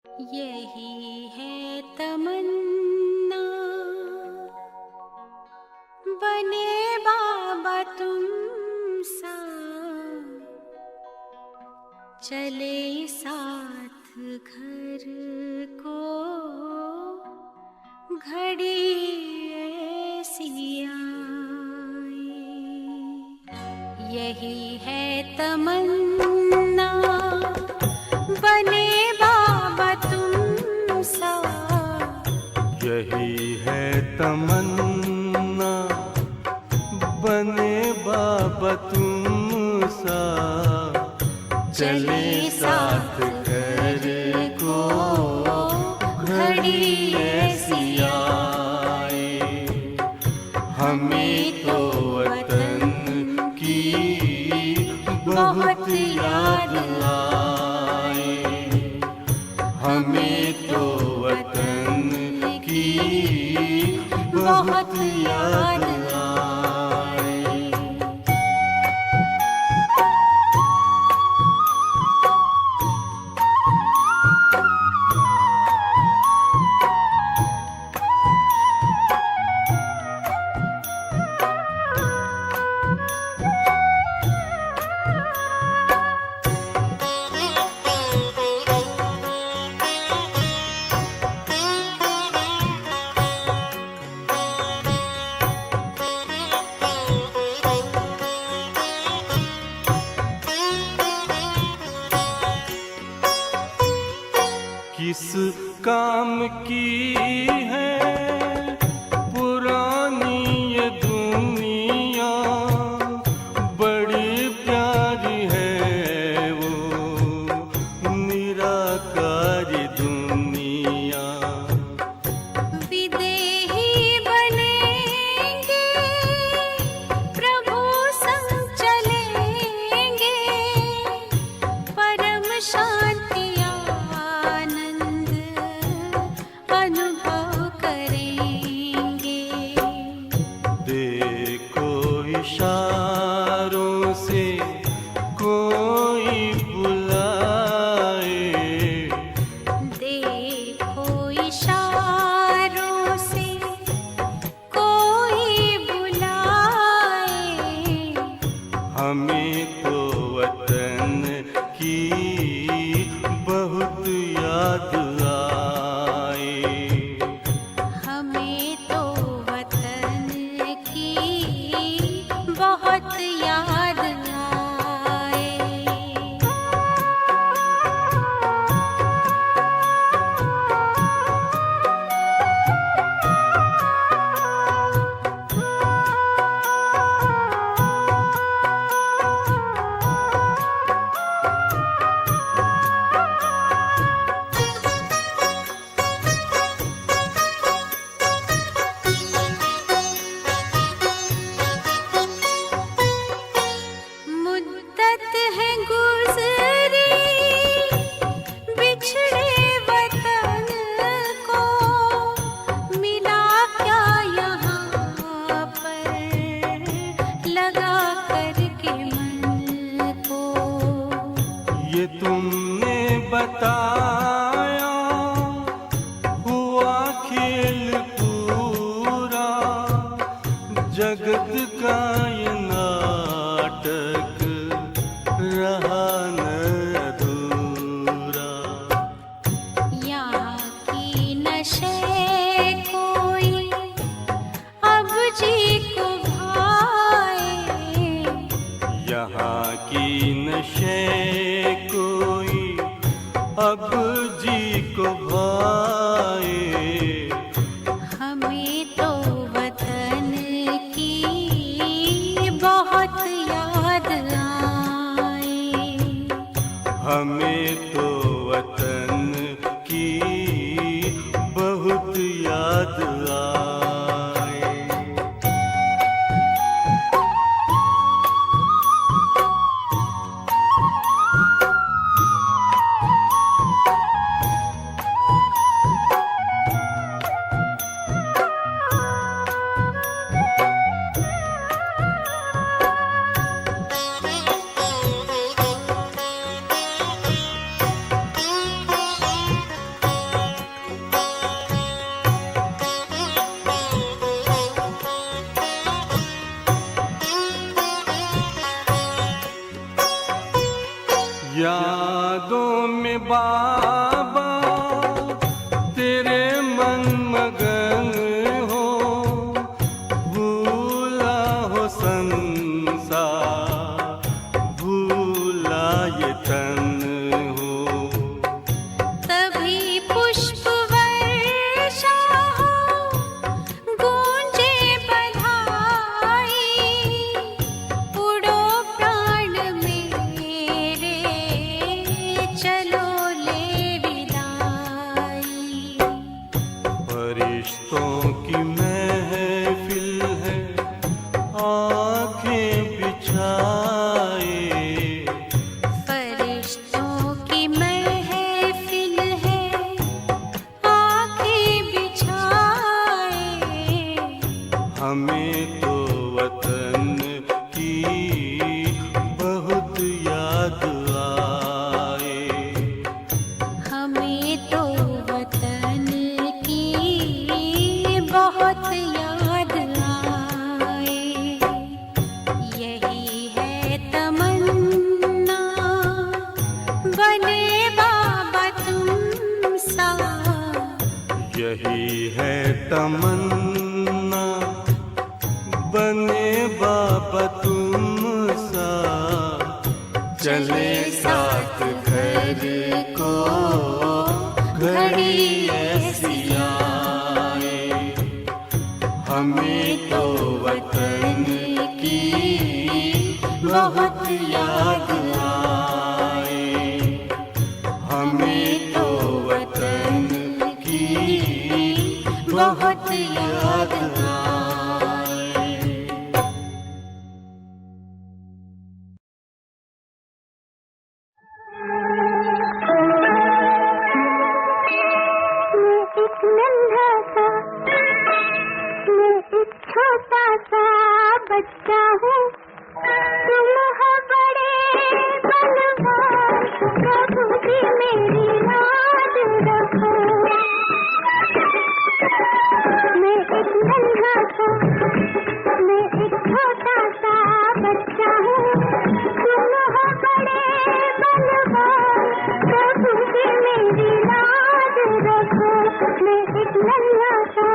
यही है तमन्ना, बने बाबा तुम सा, चले साथ घर को घड़ी ऐसी आए। यही है तमन्ना, बने बाबा तुम सा। यही है तमन्ना, बने बाबा तुम सा, चले साथ घर को घड़ी ऐसी आए। हमें तो वतन की बहुत याद आए, हमें तो वतन की बहुत याद आए। किस काम की है पुरानी ये दुनिया, बड़ी प्यारी है वो निराकारी दुनिया। विदेही बनेंगे, प्रभु संग चलेंगे, परम शांति अनुभव करेंगे। देखो इशारों से कोई बुलाए, देखो इशारों से कोई बुलाए। हमें तो वतन की बहुत याद आए, हमें तो वतन की बहुत याद आए। मुद्दत है गुज़री बिछड़े वतन को, मिला क्या यहाँ पर लगा करके मन को। ये तुमने बताया हुआ खेल पूरा, जगत का ये नाटक रहा न अधूरा। यहाँ की नशे कोई अब जी को भाए, यहाँ की नशे कोई अब जी को भाए। हमें तो वतन की बहुत याद आए, हमें तो वतन की बहुत याद आए। यही है तमन्ना, बने बाबा तुम सा, चले साथ घर को घड़ी ऐसी आए। हमें तो वतन की बहुत याद आए, हमें तो वतन की बहुत याद आए। एक नन्हा सा, मैं एक छोटा सा बच्चा हूँ, तुम हो बड़े बलवान, प्रभु जी मेरी लाज रखो। मैं एक नन्हा सा, मैं एक छोटा सा बच्चा हूँ, तुम हो बड़े बलवान, प्रभु जी मेरी लाज रखो। मैं एक नन्हा सा,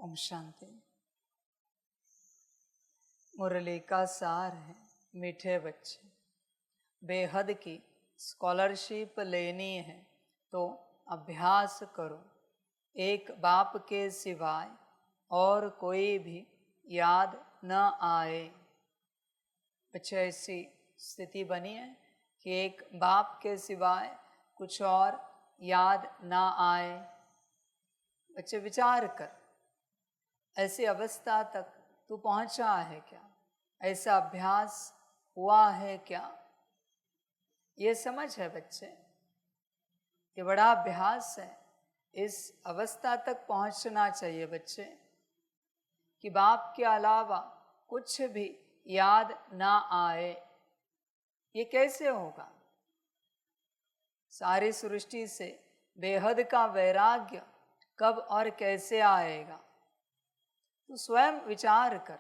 ओम शांति। मुरली का सार है, मीठे बच्चे, बेहद की स्कॉलरशिप लेनी है तो अभ्यास करो। एक बाप के सिवाय और कोई भी याद न आए। बच्चे ऐसी स्थिति बनी है कि एक बाप के सिवाय कुछ और याद ना आए। बच्चे विचार कर, ऐसी अवस्था तक तू पहुंचा है क्या? ऐसा अभ्यास हुआ है क्या? ये समझ है बच्चे, ये बड़ा अभ्यास है। इस अवस्था तक पहुंचना चाहिए बच्चे कि बाप के अलावा कुछ भी याद ना आए। ये कैसे होगा? सारी सृष्टि से बेहद का वैराग्य कब और कैसे आएगा? तो स्वयं विचार कर,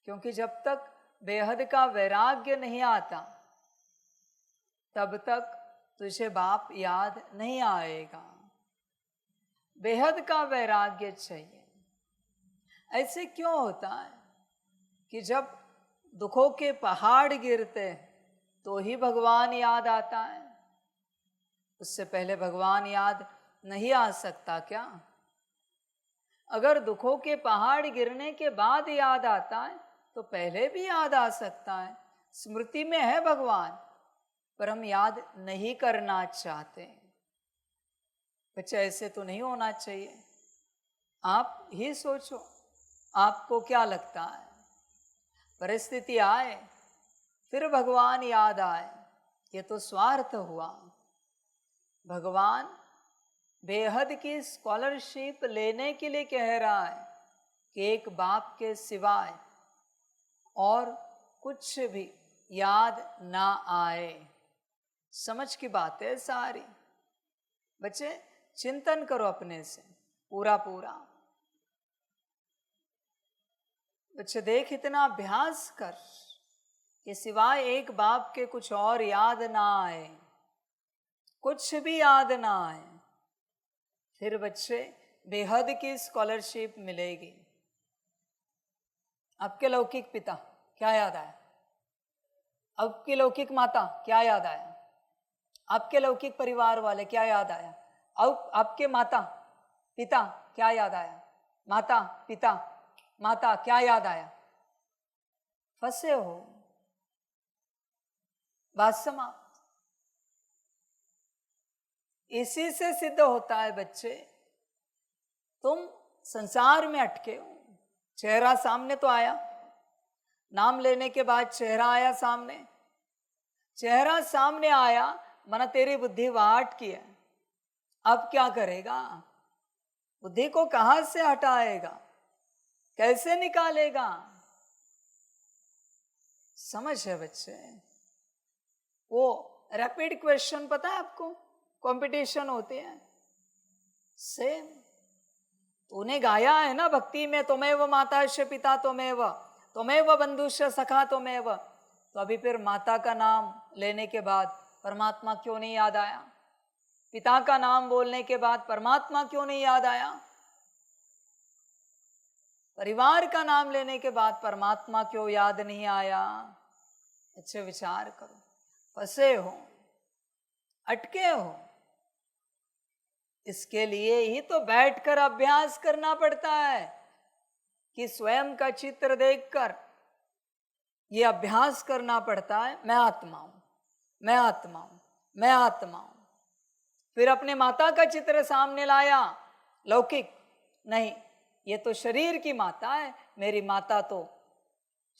क्योंकि जब तक बेहद का वैराग्य नहीं आता तब तक तुझे बाप याद नहीं आएगा। बेहद का वैराग्य चाहिए। ऐसे क्यों होता है कि जब दुखों के पहाड़ गिरते हैं तो ही भगवान याद आता है? उससे पहले भगवान याद नहीं आ सकता क्या? अगर दुखों के पहाड़ गिरने के बाद याद आता है तो पहले भी याद आ सकता है। स्मृति में है भगवान, पर हम याद नहीं करना चाहते। बच्चे ऐसे तो नहीं होना चाहिए। आप ही सोचो, आपको क्या लगता है? परिस्थिति आए फिर भगवान याद आए, ये तो स्वार्थ हुआ। भगवान बेहद की स्कॉलरशिप लेने के लिए कह रहा है कि एक बाप के सिवाय और कुछ भी याद ना आए। समझ की बात है सारी। बच्चे चिंतन करो अपने से पूरा पूरा। बच्चे देख, इतना अभ्यास कर कि सिवाय एक बाप के कुछ और याद ना आए, कुछ भी याद ना आए। फिर बच्चे बेहद की स्कॉलरशिप मिलेगी। आपके लौकिक पिता क्या याद आया? आपकी लौकिक माता क्या याद आया? आपके लौकिक परिवार वाले क्या याद आया? अब आपके माता पिता क्या याद आया? माता पिता माता क्या याद आया? फंसे हो, बात समाप्त। इसी से सिद्ध होता है बच्चे, तुम संसार में अटके हो। चेहरा सामने तो आया, नाम लेने के बाद चेहरा आया सामने। चेहरा सामने आया माना तेरी बुद्धि वाट की है। अब क्या करेगा? बुद्धि को कहां से हटाएगा? कैसे निकालेगा? समझ है बच्चे? वो रैपिड क्वेश्चन पता है आपको, कंपटीशन होते हैं सेम। तूने गाया है ना भक्ति में, त्वमेव माताश्च पिता त्वमेव, त्वमेव बंधुश्च सखा त्वमेव। तो अभी फिर माता का नाम लेने के बाद परमात्मा क्यों नहीं याद आया? पिता का नाम बोलने के बाद परमात्मा क्यों नहीं याद आया? परिवार का नाम लेने के बाद परमात्मा क्यों याद नहीं आया? अच्छे विचार करो। फंसे हो, अटके हो। इसके लिए ही तो बैठकर अभ्यास करना पड़ता है कि स्वयं का चित्र देखकर ये अभ्यास करना पड़ता है, मैं आत्मा हूं, मैं आत्मा हूं, मैं आत्मा हूं। फिर अपने माता का चित्र सामने लाया, लौकिक नहीं, ये तो शरीर की माता है, मेरी माता तो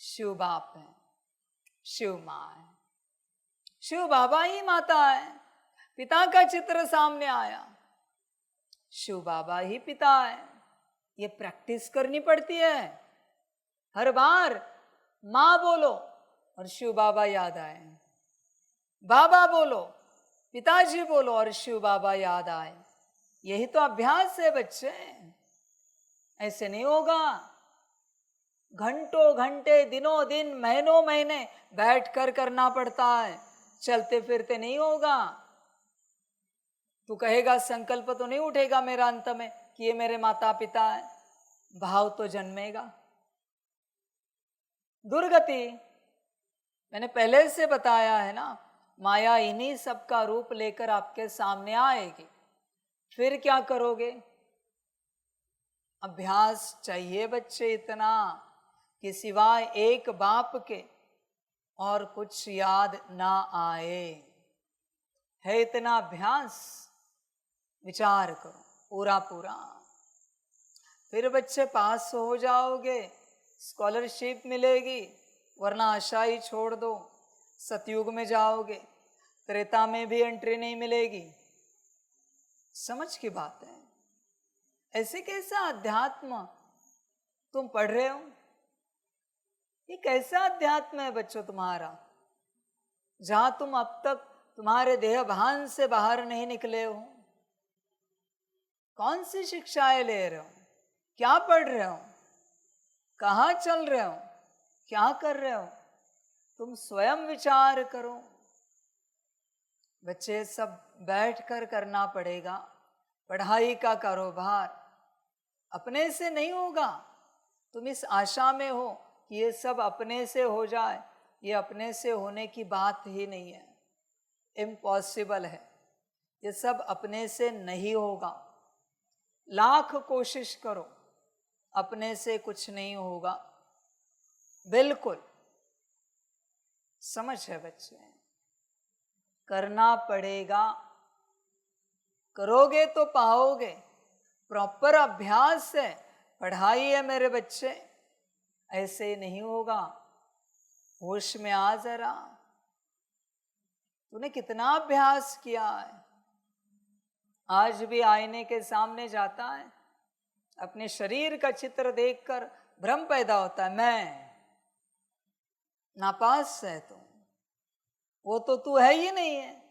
शिव बाप है, शिव माँ है, शिव बाबा ही माता है। पिता का चित्र सामने आया, शिव बाबा ही पिता है। ये प्रैक्टिस करनी पड़ती है। हर बार माँ बोलो और शिव बाबा याद आए, बाबा बोलो, पिताजी बोलो और शिव बाबा याद आए। यही तो अभ्यास है बच्चे। ऐसे नहीं होगा। घंटों घंटे, दिनों दिन, महीनों महीने बैठकर करना पड़ता है, चलते फिरते नहीं होगा। तू कहेगा संकल्प तो नहीं उठेगा मेरा अंत में, कि ये मेरे माता पिता हैं, भाव तो जन्मेगा। दुर्गति मैंने पहले से बताया है ना, माया इन्हीं सबका रूप लेकर आपके सामने आएगी। फिर क्या करोगे? अभ्यास चाहिए बच्चे इतना कि सिवाय एक बाप के और कुछ याद ना आए। है इतना अभ्यास, विचार करो पूरा पूरा। फिर बच्चे पास हो जाओगे, स्कॉलरशिप मिलेगी, वरना आशा ही छोड़ दो। सतयुग में जाओगे, त्रेता में भी एंट्री नहीं मिलेगी। समझ की बात है। ऐसे कैसा अध्यात्म तुम पढ़ रहे हो? ये कैसा अध्यात्म है बच्चों तुम्हारा, जहां तुम अब तक तुम्हारे देह भान से बाहर नहीं निकले हो? कौन सी शिक्षाएं ले रहे हो? क्या पढ़ रहे हो? कहाँ चल रहे हो? क्या कर रहे हो? तुम स्वयं विचार करो। बच्चे सब बैठकर करना पड़ेगा। पढ़ाई का कारोबार अपने से नहीं होगा। तुम इस आशा में हो कि ये सब अपने से हो जाए, ये अपने से होने की बात ही नहीं है, इम्पॉसिबल है। ये सब अपने से नहीं होगा। लाख कोशिश करो, अपने से कुछ नहीं होगा, बिल्कुल। समझ है बच्चे? करना पड़ेगा, करोगे तो पाओगे। प्रॉपर अभ्यास है, पढ़ाई है मेरे बच्चे, ऐसे नहीं होगा। होश में आ जरा, तूने कितना अभ्यास किया है? आज भी आईने के सामने जाता है, अपने शरीर का चित्र देखकर भ्रम पैदा होता है, मैं नापास है तू। वो तो तू है ही नहीं है,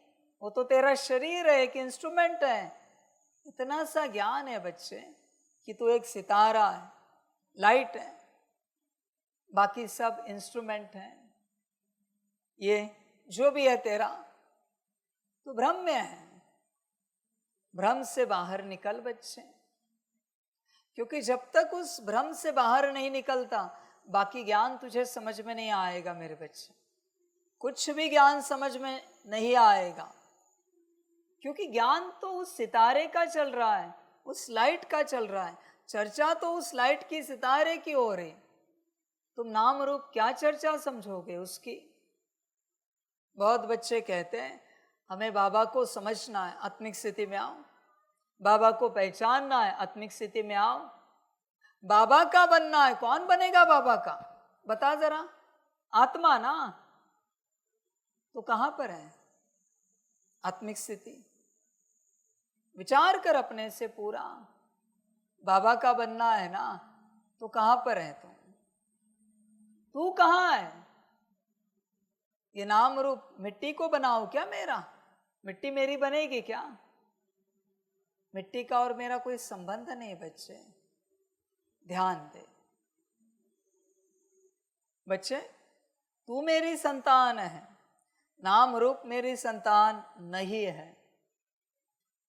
वो तो तेरा शरीर है, एक इंस्ट्रूमेंट है। इतना सा ज्ञान है बच्चे कि तू एक सितारा है, लाइट है, बाकी सब इंस्ट्रूमेंट हैं। ये जो भी है तेरा, तू भ्रम में है। भ्रम से बाहर निकल बच्चे, क्योंकि जब तक उस भ्रम से बाहर नहीं निकलता, बाकी ज्ञान तुझे समझ में नहीं आएगा मेरे बच्चे। कुछ भी ज्ञान समझ में नहीं आएगा, क्योंकि ज्ञान तो उस सितारे का चल रहा है, उस लाइट का चल रहा है। चर्चा तो उस लाइट की, सितारे की हो रही। तुम नाम रूप क्या चर्चा समझोगे उसकी? बहुत बच्चे कहते हैं हमें बाबा को समझना है, आत्मिक स्थिति में आओ। बाबा को पहचानना है, आत्मिक स्थिति में आओ। बाबा का बनना है, कौन बनेगा बाबा का? बता जरा। आत्मा ना, तो कहां पर है आत्मिक स्थिति? विचार कर अपने से पूरा। बाबा का बनना है ना, तो कहां पर है तुम? तू कहां है? ये नाम रूप मिट्टी को बनाओ क्या मेरा? मिट्टी मेरी बनेगी क्या? मिट्टी का और मेरा कोई संबंध नहीं बच्चे, ध्यान दे। बच्चे, तू मेरी संतान है, नाम रूप मेरी संतान नहीं है।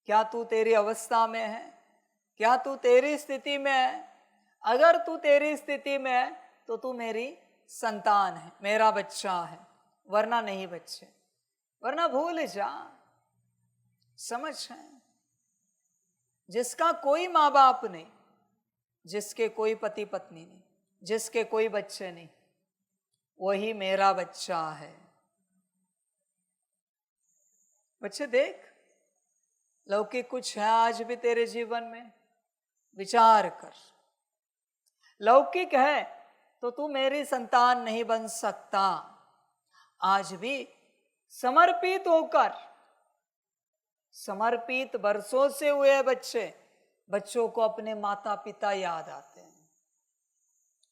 क्या तू तेरी अवस्था में है? क्या तू तेरी स्थिति में है? अगर तू तेरी स्थिति में है तो तू मेरी संतान है, मेरा बच्चा है, वरना नहीं बच्चे, वरना भूल जा। समझ है? जिसका कोई माँ बाप नहीं, जिसके कोई पति पत्नी नहीं, जिसके कोई बच्चे नहीं, वही मेरा बच्चा है। बच्चे देख, लौकिक कुछ है आज भी तेरे जीवन में? विचार कर। लौकिक है तो तू मेरी संतान नहीं बन सकता। आज भी समर्पित होकर, समर्पित बरसों से हुए बच्चे, बच्चों को अपने माता पिता याद आते हैं।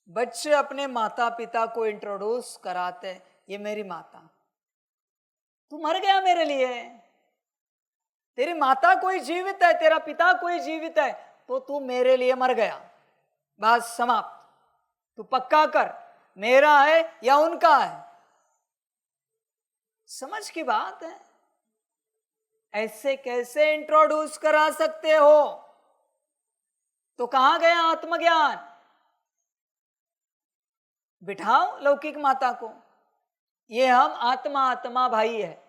बच्चे अपने माता पिता को इंट्रोड्यूस कराते हैं, ये मेरी माता। तू मर गया मेरे लिए, तेरी माता कोई जीवित है, तेरा पिता कोई जीवित है, तो तू मेरे लिए मर गया। बात समाप्त। तू पक्का कर, मेरा है या उनका है। समझ की बात है? ऐसे कैसे इंट्रोड्यूस करा सकते हो? तो कहां गया आत्मज्ञान? बिठाओ लौकिक माता को, ये हम आत्मा आत्मा भाई है,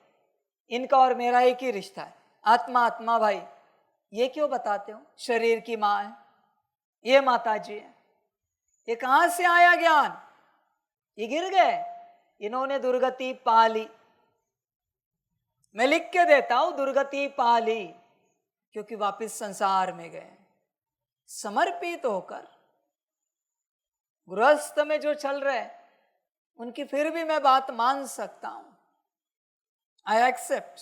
इनका और मेरा एक ही रिश्ता है, आत्मा आत्मा भाई। ये क्यों बताते हो? शरीर की माँ है, ये माता जी है। ये कहां से आया ज्ञान? ये गिर गए, इन्होंने दुर्गति पा ली। मैं लिख के देता हूं दुर्गति पा ली, क्योंकि वापस संसार में गए समर्पित होकर। गृहस्थ में जो चल रहे उनकी फिर भी मैं बात मान सकता हूं, आई एक्सेप्ट।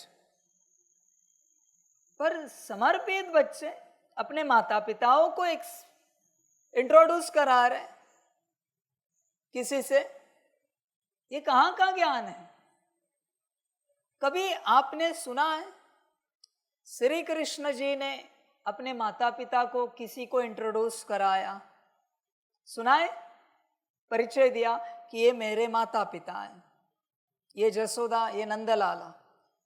पर समर्पित बच्चे अपने माता पिताओं को एक इंट्रोड्यूस करा रहे किसी से, ये कहां का ज्ञान है? कभी आपने सुना है श्री कृष्ण जी ने अपने माता पिता को किसी को इंट्रोड्यूस कराया? सुना है? परिचय दिया कि ये मेरे माता पिता हैं, ये जसोदा, ये नंदलाला,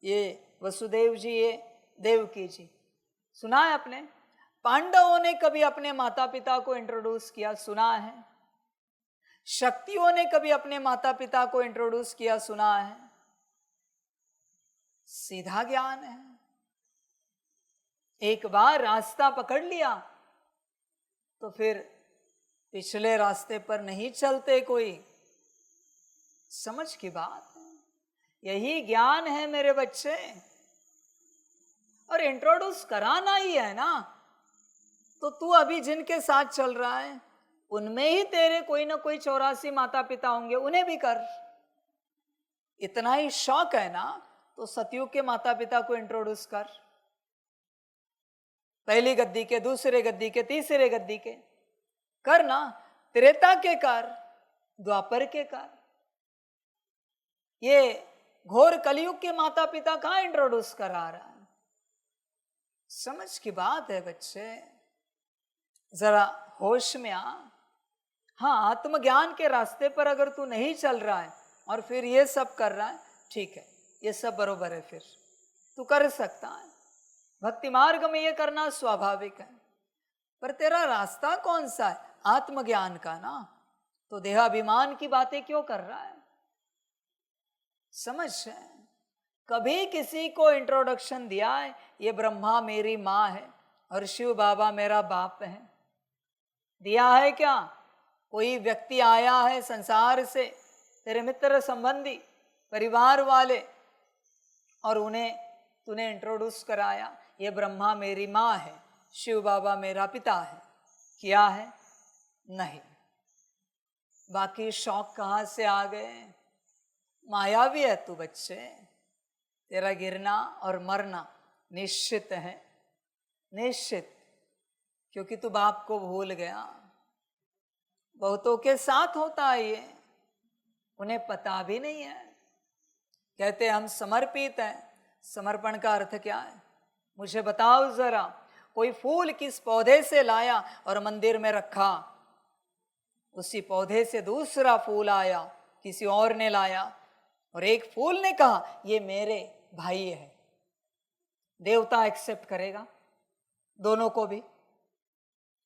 ये वसुदेव जी, ये देवकी जी। सुना है आपने? पांडवों ने कभी अपने माता पिता को इंट्रोड्यूस किया? सुना है? शक्तियों ने कभी अपने माता पिता को इंट्रोड्यूस किया? सुना है? सीधा ज्ञान है। एक बार रास्ता पकड़ लिया तो फिर पिछले रास्ते पर नहीं चलते कोई। समझ की बात है, यही ज्ञान है मेरे बच्चे। और इंट्रोड्यूस कराना ही है ना, तो तू अभी जिनके साथ चल रहा है उनमें ही तेरे कोई ना कोई 84 माता पिता होंगे, उन्हें भी कर। इतना ही शौक है ना, तो सतयुग के माता पिता को इंट्रोड्यूस कर, पहली गद्दी के, दूसरे गद्दी के, तीसरे गद्दी के कर ना, त्रेता के कर, द्वापर के कर। ये घोर कलयुग के माता पिता कहां इंट्रोड्यूस करा रहा है? समझ की बात है बच्चे, जरा होश में आ। हाँ, आत्मज्ञान के रास्ते पर अगर तू नहीं चल रहा है और फिर ये सब कर रहा है, ठीक है, ये सब बरोबर है, फिर तू कर सकता है। भक्ति मार्ग में ये करना स्वाभाविक है, पर तेरा रास्ता कौन सा है? आत्मज्ञान का ना, तो देहाभिमान की बातें क्यों कर रहा है? समझ है? कभी किसी को इंट्रोडक्शन दिया है ये ब्रह्मा मेरी माँ है और शिव बाबा मेरा बाप है? दिया है क्या? कोई व्यक्ति आया है संसार से, तेरे मित्र संबंधी परिवार वाले, और उन्हें तूने इंट्रोड्यूस कराया ये ब्रह्मा मेरी माँ है, शिव बाबा मेरा पिता है? किया है? नहीं। बाकी शौक कहाँ से आ गए? मायावी है तू बच्चे, तेरा गिरना और मरना निश्चित है, निश्चित, क्योंकि तू बाप को भूल गया। बहुतों के साथ होता है ये, उन्हें पता भी नहीं है। कहते हम समर्पित हैं, समर्पण का अर्थ क्या है? मुझे बताओ जरा, कोई फूल किस पौधे से लाया और मंदिर में रखा, उसी पौधे से दूसरा फूल आया, किसी और ने लाया, और एक फूल ने कहा ये मेरे भाई है, देवता एक्सेप्ट करेगा? दोनों को भी?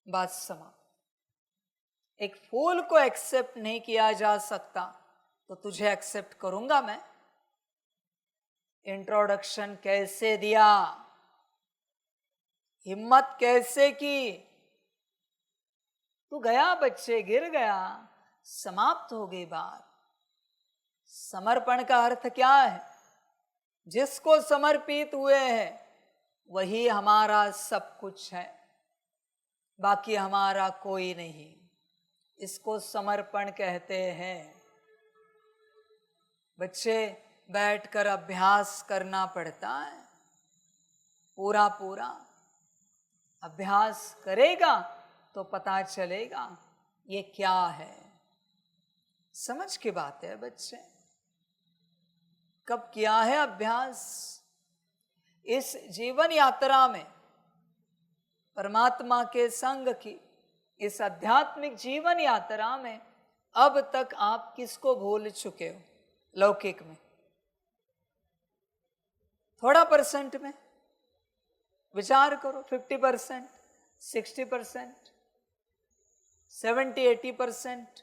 बात समाप्त। एक फूल को एक्सेप्ट नहीं किया जा सकता तो तुझे एक्सेप्ट करूंगा मैं? इंट्रोडक्शन कैसे दिया, हिम्मत कैसे की? तू गया बच्चे, गिर गया, समाप्त हो गई बात। समर्पण का अर्थ क्या है? जिसको समर्पित हुए हैं वही हमारा सब कुछ है, बाकी हमारा कोई नहीं। इसको समर्पण कहते हैं। बच्चे, बैठकर अभ्यास करना पड़ता है, पूरा पूरा अभ्यास करेगा तो पता चलेगा ये क्या है। समझ की बात है बच्चे। कब किया है अभ्यास? इस जीवन यात्रा में परमात्मा के संग की इस आध्यात्मिक जीवन यात्रा में अब तक आप किसको भूल चुके हो? लौकिक में थोड़ा परसेंट में विचार करो, 50%, 60%, 70-80%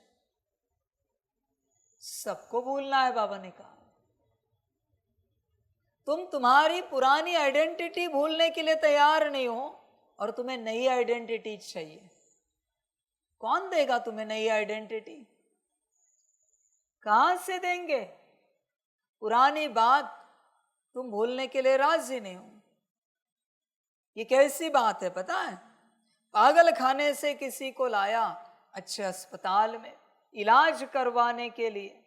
सबको भूलना है, बाबा ने कहा। तुम तुम्हारी पुरानी आइडेंटिटी भूलने के लिए तैयार नहीं हो और तुम्हें नई आइडेंटिटी चाहिए। कौन देगा तुम्हें नई आइडेंटिटी? कहां से देंगे? पुरानी बात तुम भूलने के लिए राजी नहीं हो। ये कैसी बात है पता है? पागल खाने से किसी को लाया अच्छे अस्पताल में इलाज करवाने के लिए।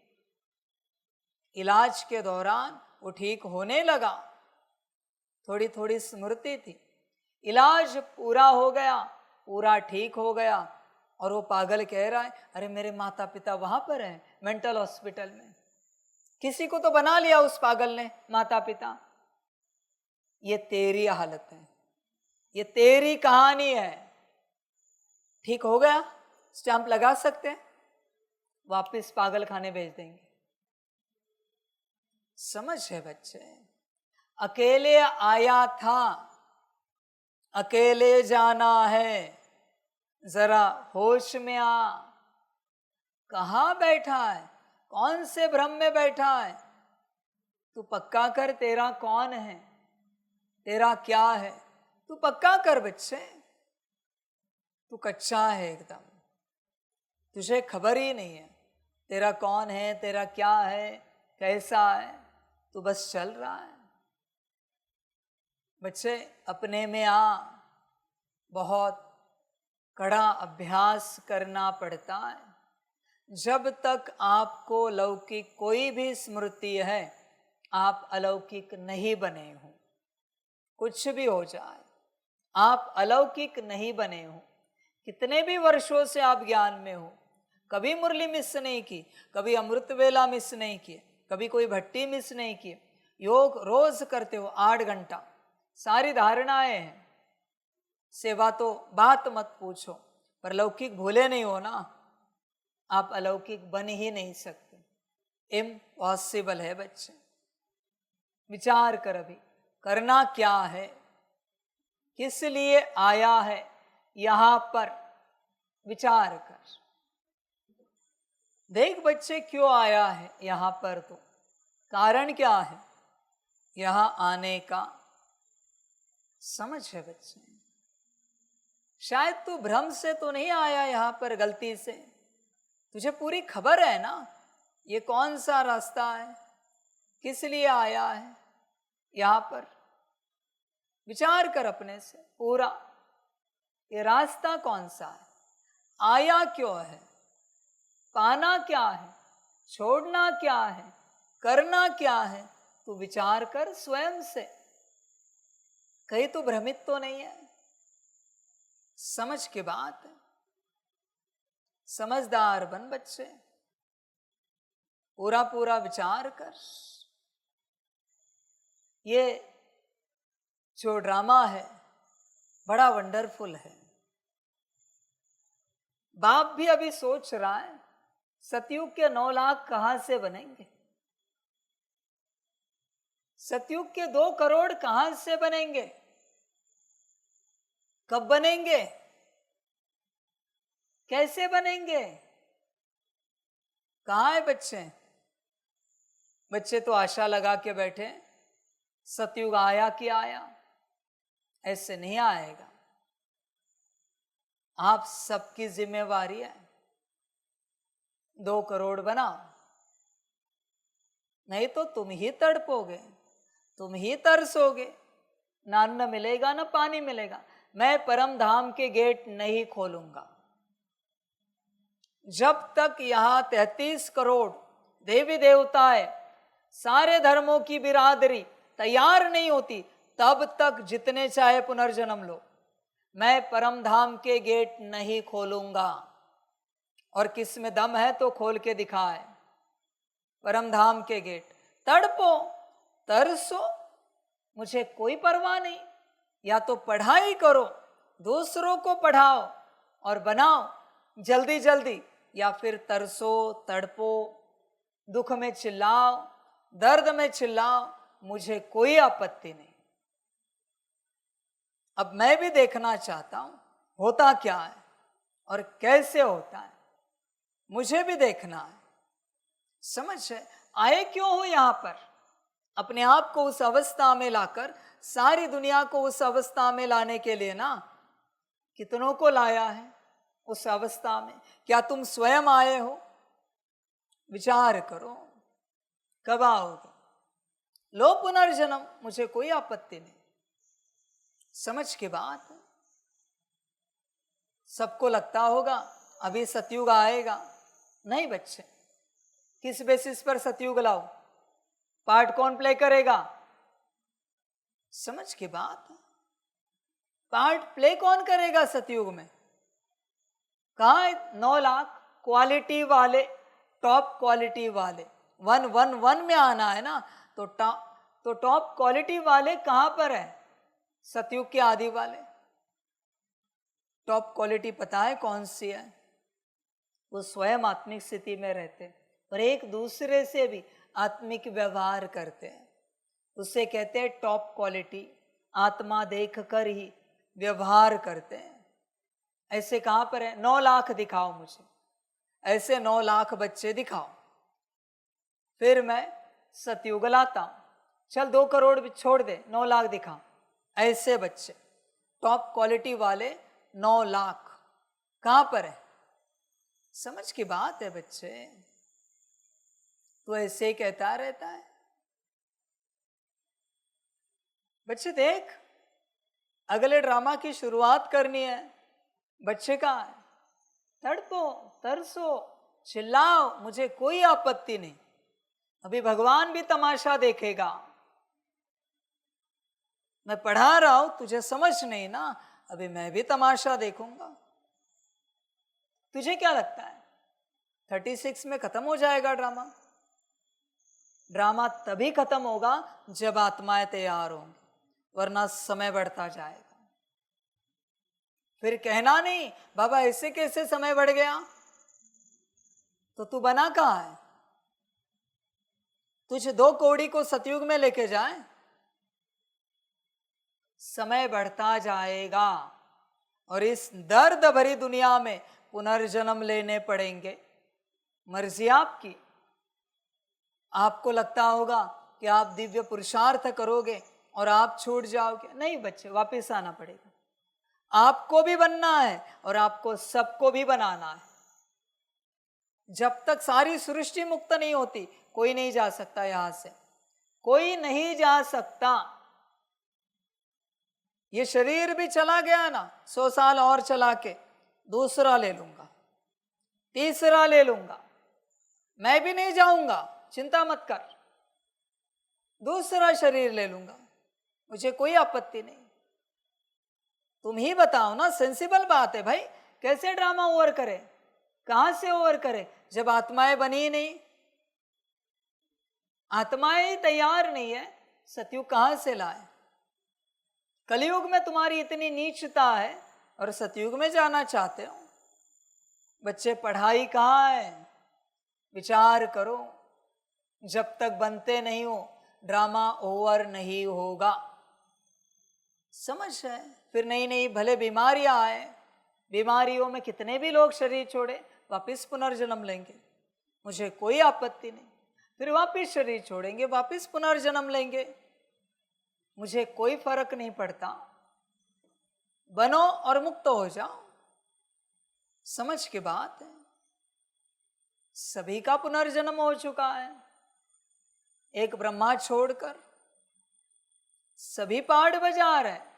इलाज के दौरान वो ठीक होने लगा, थोड़ी थोड़ी स्मृति थी, इलाज पूरा हो गया, पूरा ठीक हो गया, और वो पागल कह रहा है अरे मेरे माता पिता वहां पर हैं मेंटल हॉस्पिटल में। किसी को तो बना लिया उस पागल ने माता पिता। ये तेरी हालत है, ये तेरी कहानी है। ठीक हो गया, स्टैंप लगा सकते हैं, वापस पागल खाने भेज देंगे। समझ है बच्चे? अकेले आया था, अकेले जाना है, जरा होश में आ। कहाँ बैठा है? कौन से भ्रम में बैठा है? तू पक्का कर तेरा कौन है, तेरा क्या है, तू पक्का कर बच्चे। तू कच्चा है एकदम, तुझे खबर ही नहीं है तेरा कौन है, तेरा क्या है, कैसा है। तू बस चल रहा है। बच्चे अपने में आ, बहुत कड़ा अभ्यास करना पड़ता है। जब तक आपको लौकिक कोई भी स्मृति है, आप अलौकिक नहीं बने हो। कुछ भी हो जाए, आप अलौकिक नहीं बने हो। कितने भी वर्षों से आप ज्ञान में हो, कभी मुरली मिस नहीं की, कभी अमृत वेला मिस नहीं किए, कभी कोई भट्टी मिस नहीं की। योग रोज करते हो 8 घंटा, सारी धारणाएं हैं। सेवा तो बात मत पूछो, पर लौकिक भूले नहीं हो ना, आप अलौकिक बन ही नहीं सकते। इम्पॉसिबल है बच्चे। विचार कर, अभी करना क्या है, किस लिए आया है यहां पर, विचार कर। देख बच्चे, क्यों आया है यहां पर, तो कारण क्या है यहां आने का, समझ है बच्चे? शायद तू भ्रम से तो नहीं आया यहां पर, गलती से। तुझे पूरी खबर है ना ये कौन सा रास्ता है, किस लिए आया है यहां पर। विचार कर अपने से पूरा, ये रास्ता कौन सा है, आया क्यों है, पाना क्या है, छोड़ना क्या है, करना क्या है। तू विचार कर स्वयं से, कहीं तू भ्रमित तो नहीं है। समझ के बात है, समझदार बन बच्चे, पूरा पूरा विचार कर। ये जो ड्रामा है बड़ा वंडरफुल है। बाप भी अभी सोच रहा है सतयुग के 9 लाख कहां से बनेंगे, सतयुग के 2 करोड़ कहां से बनेंगे, कब बनेंगे, कैसे बनेंगे। कहां है बच्चे? बच्चे तो आशा लगा के बैठे सतयुग आया कि आया। ऐसे नहीं आएगा। आप सबकी जिम्मेवारी है, 2 करोड़ बनाओ, नहीं तो तुम ही तड़पोगे, तुम ही तरसोगे, ना अन्न मिलेगा ना पानी मिलेगा। मैं परम धाम के गेट नहीं खोलूंगा जब तक यहां 33 करोड़ देवी देवताएं, सारे धर्मों की बिरादरी तैयार नहीं होती, तब तक जितने चाहे पुनर्जन्म लो, मैं परम धाम के गेट नहीं खोलूंगा। और किस में दम है तो खोल के दिखाए परम धाम के गेट। तड़पो, तरसो, मुझे कोई परवाह नहीं। या तो पढ़ाई करो, दूसरों को पढ़ाओ और बनाओ जल्दी जल्दी, या फिर तरसो, तड़पो, दुख में चिल्लाओ, दर्द में चिल्लाओ, मुझे कोई आपत्ति नहीं। अब मैं भी देखना चाहता हूं होता क्या है और कैसे होता है मुझे भी देखना है। समझ है? आए क्यों हो यहाँ पर? अपने आप को उस अवस्था में लाकर सारी दुनिया को उस अवस्था में लाने के लिए ना, कितनों को लाया है उस अवस्था में? क्या तुम स्वयं आए हो? विचार करो, कब आओगे? लो पुनर्जन्म, मुझे कोई आपत्ति नहीं। समझ के बात सबको लगता होगा अभी सतयुग आएगा। नहीं बच्चे, किस बेसिस पर सतयुग लाओ? पार्ट कौन प्ले करेगा? समझ के बात, पार्ट प्ले कौन करेगा सतयुग में? कहा 9 लाख क्वालिटी वाले, टॉप क्वालिटी वाले 111 में आना है ना, तो टॉप क्वालिटी वाले कहां पर है? सतयुग के आदि वाले। टॉप क्वालिटी पता है कौन सी है? वो स्वयं आत्मिक स्थिति में रहते हैं और एक दूसरे से भी आत्मिक व्यवहार करते हैं, उसे कहते हैं टॉप क्वालिटी। आत्मा देख कर ही व्यवहार करते हैं। ऐसे कहां पर है? 9 लाख दिखाओ मुझे, ऐसे 9 लाख बच्चे दिखाओ, फिर मैं सतयुग लाता हूं। चल 2 करोड़ भी छोड़ दे, 9 लाख दिखा। ऐसे बच्चे टॉप क्वालिटी वाले 9 लाख कहां पर है? समझ की बात है बच्चे, तो ऐसे ही कहता रहता है। बच्चे देख, अगले ड्रामा की शुरुआत करनी है। बच्चे कहाँ है? तड़पो, तरसो, चिल्लाओ, मुझे कोई आपत्ति नहीं। अभी भगवान भी तमाशा देखेगा। मैं पढ़ा रहा हूं, तुझे समझ नहीं ना, अभी मैं भी तमाशा देखूंगा। तुझे क्या लगता है 36 में खत्म हो जाएगा ड्रामा? ड्रामा तभी खत्म होगा जब आत्माएं तैयार होंगी, वरना समय बढ़ता जाएगा। फिर कहना नहीं बाबा ऐसे कैसे समय बढ़ गया, तो तू बना कहां है? तुझे 2 कौड़ी को सतयुग में लेके जाए, समय बढ़ता जाएगा और इस दर्द भरी दुनिया में पुनर्जन्म लेने पड़ेंगे। मर्जी आपकी। आपको लगता होगा कि आप दिव्य पुरुषार्थ करोगे और आप छूट जाओगे। नहीं बच्चे, वापस आना पड़ेगा। आपको भी बनना है और आपको सबको भी बनाना है। जब तक सारी सृष्टि मुक्त नहीं होती, कोई नहीं जा सकता यहां से, कोई नहीं जा सकता। ये शरीर भी चला गया ना, 100 साल और चला के दूसरा ले लूंगा, तीसरा ले लूंगा, मैं भी नहीं जाऊंगा, चिंता मत कर, दूसरा शरीर ले लूंगा, मुझे कोई आपत्ति नहीं। तुम ही बताओ ना, सेंसिबल बात है भाई, कैसे ड्रामा ओवर करे? कहां से ओवर करे जब आत्माएं बनी नहीं? आत्माएं ही तैयार नहीं है, सतयुग कहां से लाए? कलयुग में तुम्हारी इतनी नीचता है और सतयुग में जाना चाहते हो। बच्चे पढ़ाई कहाँ है? विचार करो, जब तक बनते नहीं हो ड्रामा ओवर नहीं होगा। समझ है? फिर नई नई भले बीमारियां आए, बीमारियों में कितने भी लोग शरीर छोड़े, वापिस पुनर्जन्म लेंगे, मुझे कोई आपत्ति नहीं। फिर वापिस शरीर छोड़ेंगे, वापिस पुनर्जन्म लेंगे, मुझे कोई फर्क नहीं पड़ता। बनो और मुक्त हो जाओ। समझ के बात है, सभी का पुनर्जन्म हो चुका है, एक ब्रह्मा छोड़कर सभी पहाड़ बाजार है।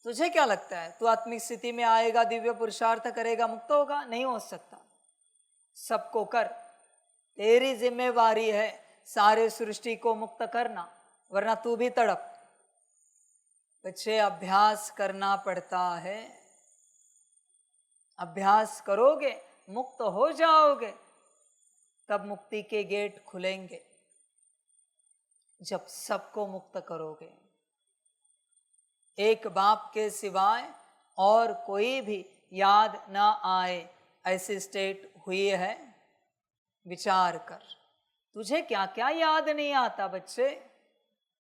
तुझे क्या लगता है तू आत्मिक स्थिति में आएगा, दिव्य पुरुषार्थ करेगा, मुक्त होगा? नहीं हो सकता। सबको कर, तेरी जिम्मेवारी है सारे सृष्टि को मुक्त करना, वरना तू भी तड़प। बच्चे अभ्यास करना पड़ता है, अभ्यास करोगे मुक्त हो जाओगे, तब मुक्ति के गेट खुलेंगे। जब सबको मुक्त करोगे, एक बाप के सिवाय और कोई भी याद ना आए, ऐसी स्टेट हुई है। विचार कर, तुझे क्या क्या याद नहीं आता बच्चे?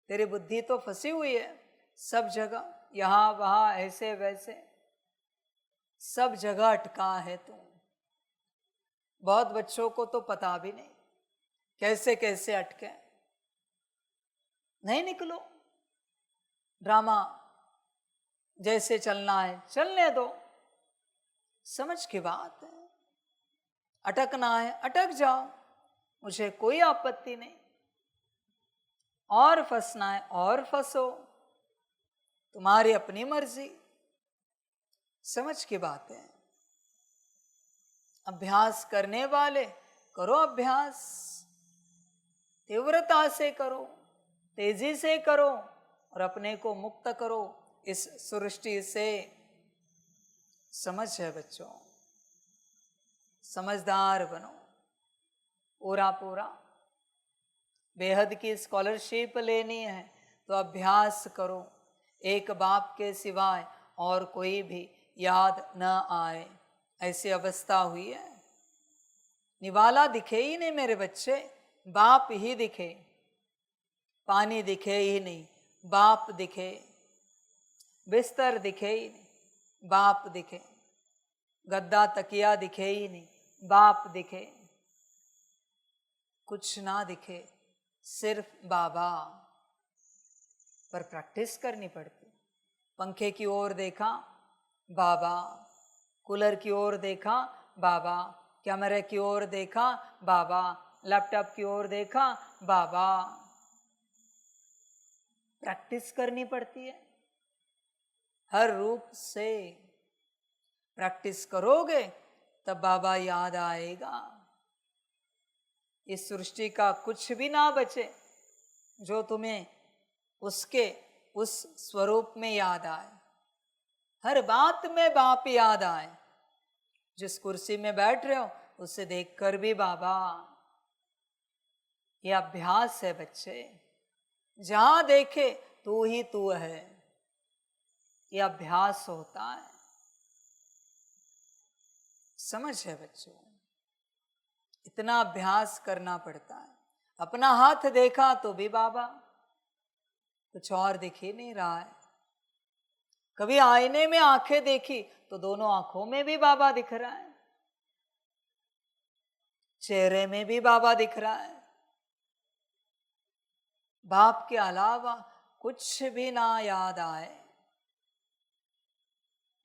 तेरी बुद्धि तो फंसी हुई है सब जगह, यहाँ वहाँ, ऐसे वैसे। सब जगह अटका है तू। बहुत बच्चों को तो पता भी नहीं कैसे कैसे अटके। नहीं निकलो, ड्रामा जैसे चलना है चलने दो, समझ की बात है। अटकना है अटक जाओ, मुझे कोई आपत्ति नहीं। और फंसना है और फंसो, तुम्हारी अपनी मर्जी, समझ की बात है। अभ्यास करने वाले करो अभ्यास, तीव्रता से करो, तेजी से करो और अपने को मुक्त करो इस सृष्टि से। समझ है बच्चों, समझदार बनो पूरा पूरा। बेहद की स्कॉलरशिप लेनी है तो अभ्यास करो, एक बाप के सिवाय और कोई भी याद न आए, ऐसी अवस्था हुई है। निवाला दिखे ही नहीं मेरे बच्चे, बाप ही दिखे। पानी दिखे ही नहीं, बाप दिखे। बिस्तर दिखे ही नहीं, बाप दिखे। गद्दा तकिया दिखे ही नहीं, बाप दिखे। कुछ ना दिखे, सिर्फ बाबा। पर प्रैक्टिस करनी पड़ती। पंखे की ओर देखा, बाबा। कूलर की ओर देखा, बाबा। कैमरे की ओर देखा, बाबा। लैपटॉप की ओर देखा, बाबा। प्रैक्टिस करनी पड़ती है हर रूप से। प्रैक्टिस करोगे तब बाबा याद आएगा। इस सृष्टि का कुछ भी ना बचे जो तुम्हें उसके उस स्वरूप में याद आए। हर बात में बाप याद आए। जिस कुर्सी में बैठ रहे हो उसे देखकर भी बाबा। यह अभ्यास है बच्चे, जहां देखे तू ही तू है, यह अभ्यास होता है। समझ है बच्चों, इतना अभ्यास करना पड़ता है। अपना हाथ देखा तो भी बाबा, कुछ और दिख ही नहीं रहा है। कभी आईने में आंखें देखी तो दोनों आंखों में भी बाबा दिख रहा है, चेहरे में भी बाबा दिख रहा है। बाप के अलावा कुछ भी ना याद आए,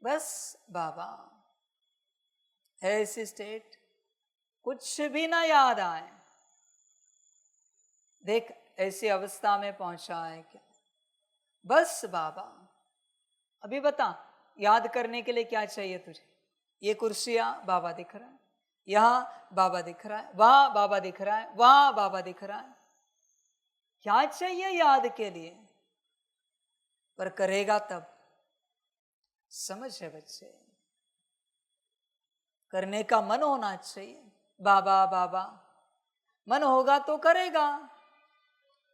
बस बाबा। ऐसी स्टेट कुछ भी ना याद आए। देख ऐसी अवस्था में पहुंचा है क्या, बस बाबा। अभी बता, याद करने के लिए क्या चाहिए तुझे? ये कुर्सियां बाबा दिख रहा है, यहां बाबा दिख रहा है, वहां बाबा दिख रहा है, वहां बाबा दिख रहा है। क्या चाहिए याद के लिए? पर करेगा तब। समझ है बच्चे, करने का मन होना चाहिए। बाबा बाबा मन होगा तो करेगा।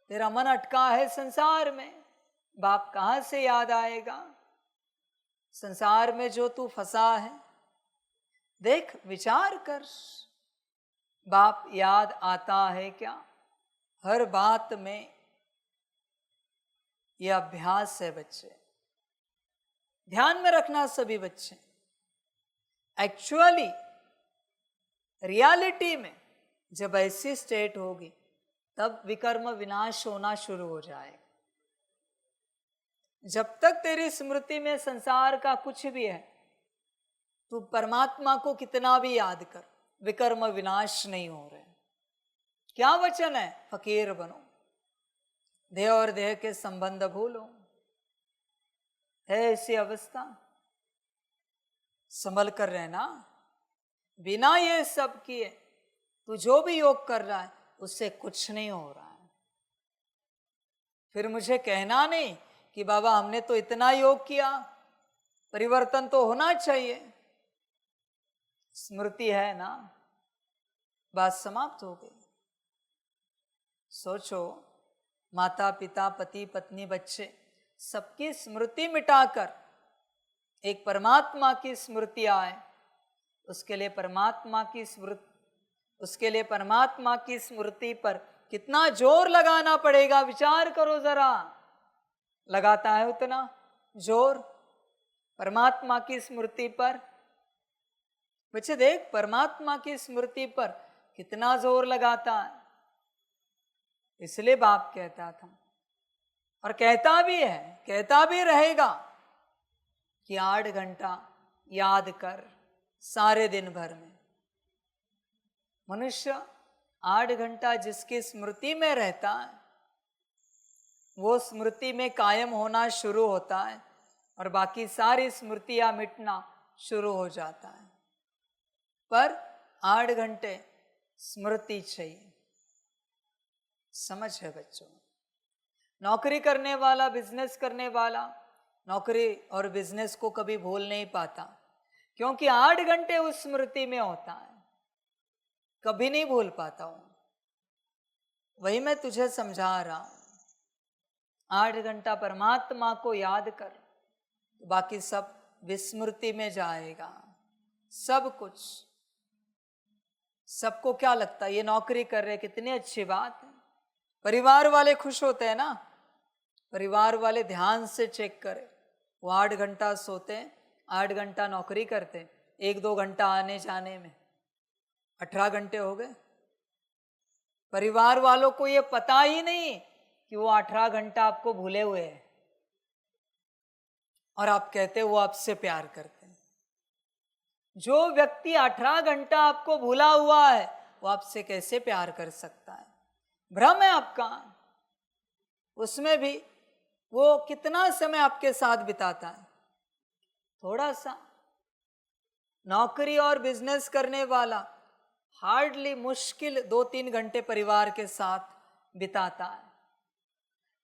तेरा मन अटका है संसार में, बाप कहां से याद आएगा? संसार में जो तू फंसा है, देख विचार कर, बाप याद आता है क्या? हर बात में। यह अभ्यास है बच्चे, ध्यान में रखना सभी बच्चे। एक्चुअली रियलिटी में जब ऐसी स्टेट होगी तब विकर्म विनाश होना शुरू हो जाएगा। जब तक तेरी स्मृति में संसार का कुछ भी है, तू परमात्मा को कितना भी याद कर, विकर्म विनाश नहीं हो रहे। क्या वचन है? फकीर बनो, देह और देह के संबंध भूलो। है ऐसी अवस्था, संभल कर रहना। बिना ये सब किए तू जो भी योग कर रहा है उससे कुछ नहीं हो रहा है। फिर मुझे कहना नहीं कि बाबा हमने तो इतना योग किया, परिवर्तन तो होना चाहिए। स्मृति है ना, बात समाप्त हो गई। सोचो, माता पिता पति पत्नी बच्चे सबकी स्मृति मिटाकर एक परमात्मा की स्मृति आए, उसके लिए परमात्मा की स्मृति पर कितना जोर लगाना पड़ेगा, विचार करो जरा। लगाता है उतना जोर परमात्मा की स्मृति पर? बच्चे देख परमात्मा की स्मृति पर कितना जोर लगाता है। इसलिए बाप कहता था और कहता भी है, कहता भी रहेगा कि 8 घंटा याद कर सारे दिन भर में। मनुष्य 8 घंटा जिसकी स्मृति में रहता है वो स्मृति में कायम होना शुरू होता है और बाकी सारी स्मृतियां मिटना शुरू हो जाता है। पर 8 घंटे स्मृति चाहिए। समझ है बच्चों? नौकरी करने वाला, बिजनेस करने वाला नौकरी और बिजनेस को कभी भूल नहीं पाता, क्योंकि 8 घंटे उस स्मृति में होता है, कभी नहीं भूल पाता हूं। वही मैं तुझे समझा रहा हूं, 8 घंटा परमात्मा को याद कर, बाकी सब विस्मृति में जाएगा। सब कुछ। सबको क्या लगता है ये नौकरी कर रहे, कितनी अच्छी बात है। परिवार वाले खुश होते हैं ना, परिवार वाले ध्यान से चेक करें। वो 8 घंटा सोते हैं, 8 घंटा नौकरी करते हैं, 1-2 घंटा आने जाने में 18 घंटे हो गए। परिवार वालों को ये पता ही नहीं कि वो 18 घंटा आपको भूले हुए हैं और आप कहते हैं वो आपसे प्यार करते हैं। जो व्यक्ति 18 घंटा आपको भूला हुआ है वो आपसे कैसे प्यार कर सकता है? भ्रम है आपका। उसमें भी वो कितना समय आपके साथ बिताता है? थोड़ा सा। नौकरी और बिजनेस करने वाला हार्डली मुश्किल 2-3 घंटे परिवार के साथ बिताता है।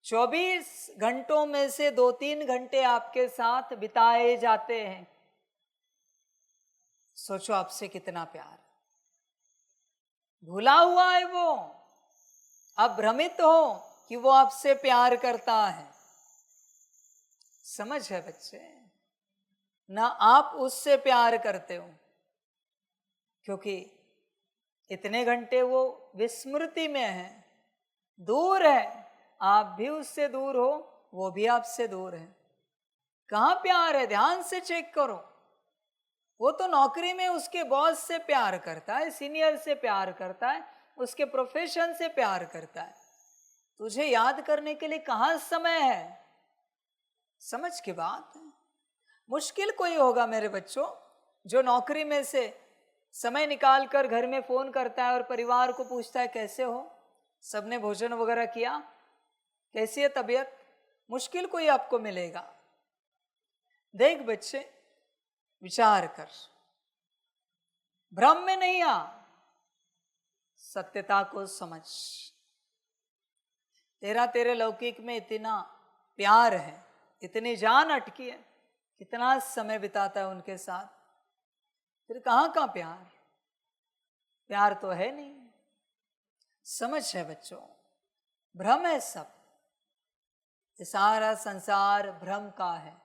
24 घंटों में से 2-3 घंटे आपके साथ बिताए जाते हैं। सोचो आपसे कितना प्यार। भूला हुआ है वो, आप भ्रमित हो कि वो आपसे प्यार करता है। समझ है बच्चे? ना आप उससे प्यार करते हो, क्योंकि इतने घंटे वो विस्मृति में है, दूर है। आप भी उससे दूर हो, वो भी आपसे दूर है। कहाँ प्यार है? ध्यान से चेक करो। वो तो नौकरी में उसके बॉस से प्यार करता है, सीनियर से प्यार करता है, उसके प्रोफेशन से प्यार करता है। तुझे याद करने के लिए कहाँ समय है? समझ की बात है। मुश्किल कोई होगा मेरे बच्चों जो नौकरी में से समय निकाल कर घर में फोन करता है और परिवार को पूछता है कैसे हो, सबने भोजन वगैरह किया, कैसी है तबीयत? मुश्किल कोई आपको मिलेगा। देख बच्चे, विचार कर, भ्रम में नहीं आ, सत्यता को समझ। तेरे लौकिक में इतना प्यार है, इतनी जान अटकी है, कितना समय बिताता है उनके साथ, फिर कहाँ का प्यार? प्यार तो है नहीं। समझ है बच्चों? भ्रम है सब। ये सारा संसार भ्रम का है,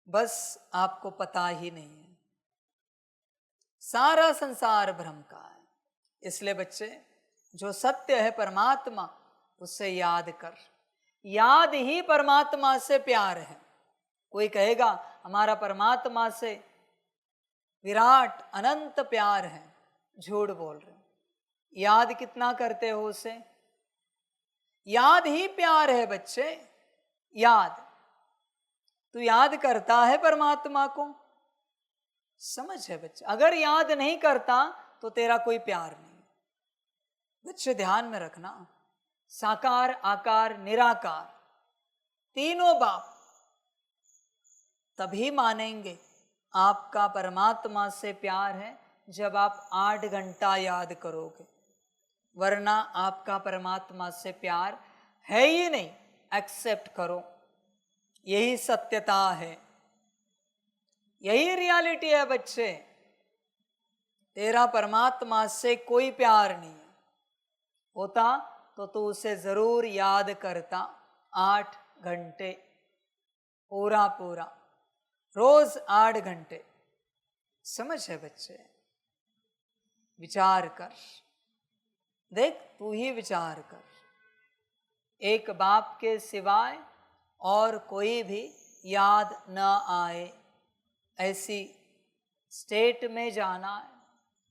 बस आपको पता ही नहीं है। सारा संसार भ्रम का है। इसलिए बच्चे, जो सत्य है परमात्मा, उसे याद कर। याद ही परमात्मा से प्यार है। कोई कहेगा हमारा परमात्मा से विराट अनंत प्यार है, झूठ बोल रहे हो। याद कितना करते हो उसे? याद ही प्यार है बच्चे। याद, तू याद करता है परमात्मा को? समझ है बच्चे? अगर याद नहीं करता तो तेरा कोई प्यार नहीं। बच्चे ध्यान में रखना, साकार, आकार, निराकार, तीनों बाप तभी मानेंगे आपका परमात्मा से प्यार है जब आप 8 घंटा याद करोगे, वरना आपका परमात्मा से प्यार है ही नहीं। एक्सेप्ट करो, यही सत्यता है, यही रियलिटी है बच्चे। तेरा परमात्मा से कोई प्यार नहीं है। होता तो तू उसे जरूर याद करता 8 घंटे, पूरा रोज 8 घंटे। समझ है बच्चे? विचार कर, देख तू ही विचार कर। एक बाप के सिवाय और कोई भी याद न आए, ऐसी स्टेट में जाना है,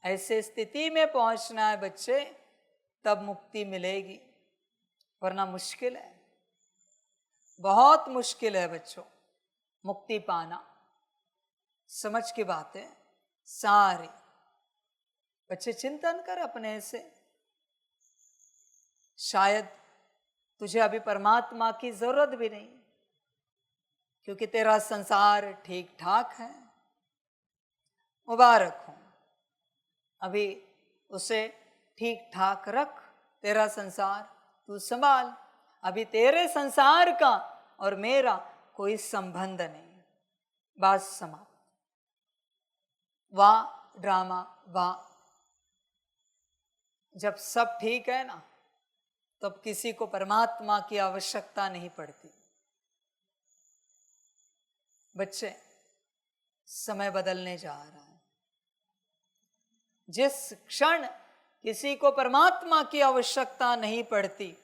ऐसे स्थिति में पहुंचना है बच्चे, तब मुक्ति मिलेगी, वरना मुश्किल है, बहुत मुश्किल है बच्चों मुक्ति पाना। समझ की बात है सारी। बच्चे चिंतन कर अपने से, शायद तुझे अभी परमात्मा की जरूरत भी नहीं, क्योंकि तेरा संसार ठीक ठाक है। मुबारक हो, अभी उसे ठीक ठाक रख, तेरा संसार तू संभाल। अभी तेरे संसार का और मेरा कोई संबंध नहीं। बात समाप्त। वाह ड्रामा वाह। जब सब ठीक है ना, तब किसी को परमात्मा की आवश्यकता नहीं पड़ती। बच्चे, समय बदलने जा रहा है। जिस क्षण किसी को परमात्मा की आवश्यकता नहीं पड़ती,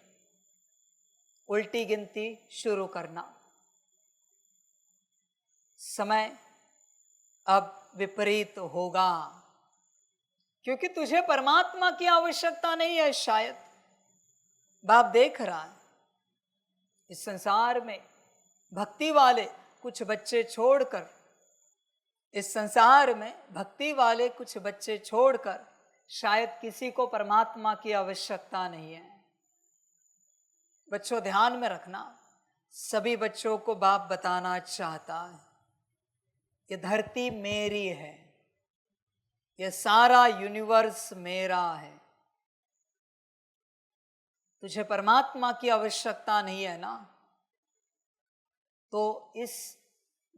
उल्टी गिनती शुरू करना। समय अब विपरीत होगा, क्योंकि तुझे परमात्मा की आवश्यकता नहीं है। शायद बाप देख रहा है, इस संसार में भक्ति वाले कुछ बच्चे छोड़कर, इस संसार में भक्ति वाले कुछ बच्चे छोड़कर शायद किसी को परमात्मा की आवश्यकता नहीं है। बच्चों ध्यान में रखना, सभी बच्चों को बाप बताना चाहता है, ये धरती मेरी है, ये सारा यूनिवर्स मेरा है। तुझे परमात्मा की आवश्यकता नहीं है ना, तो इस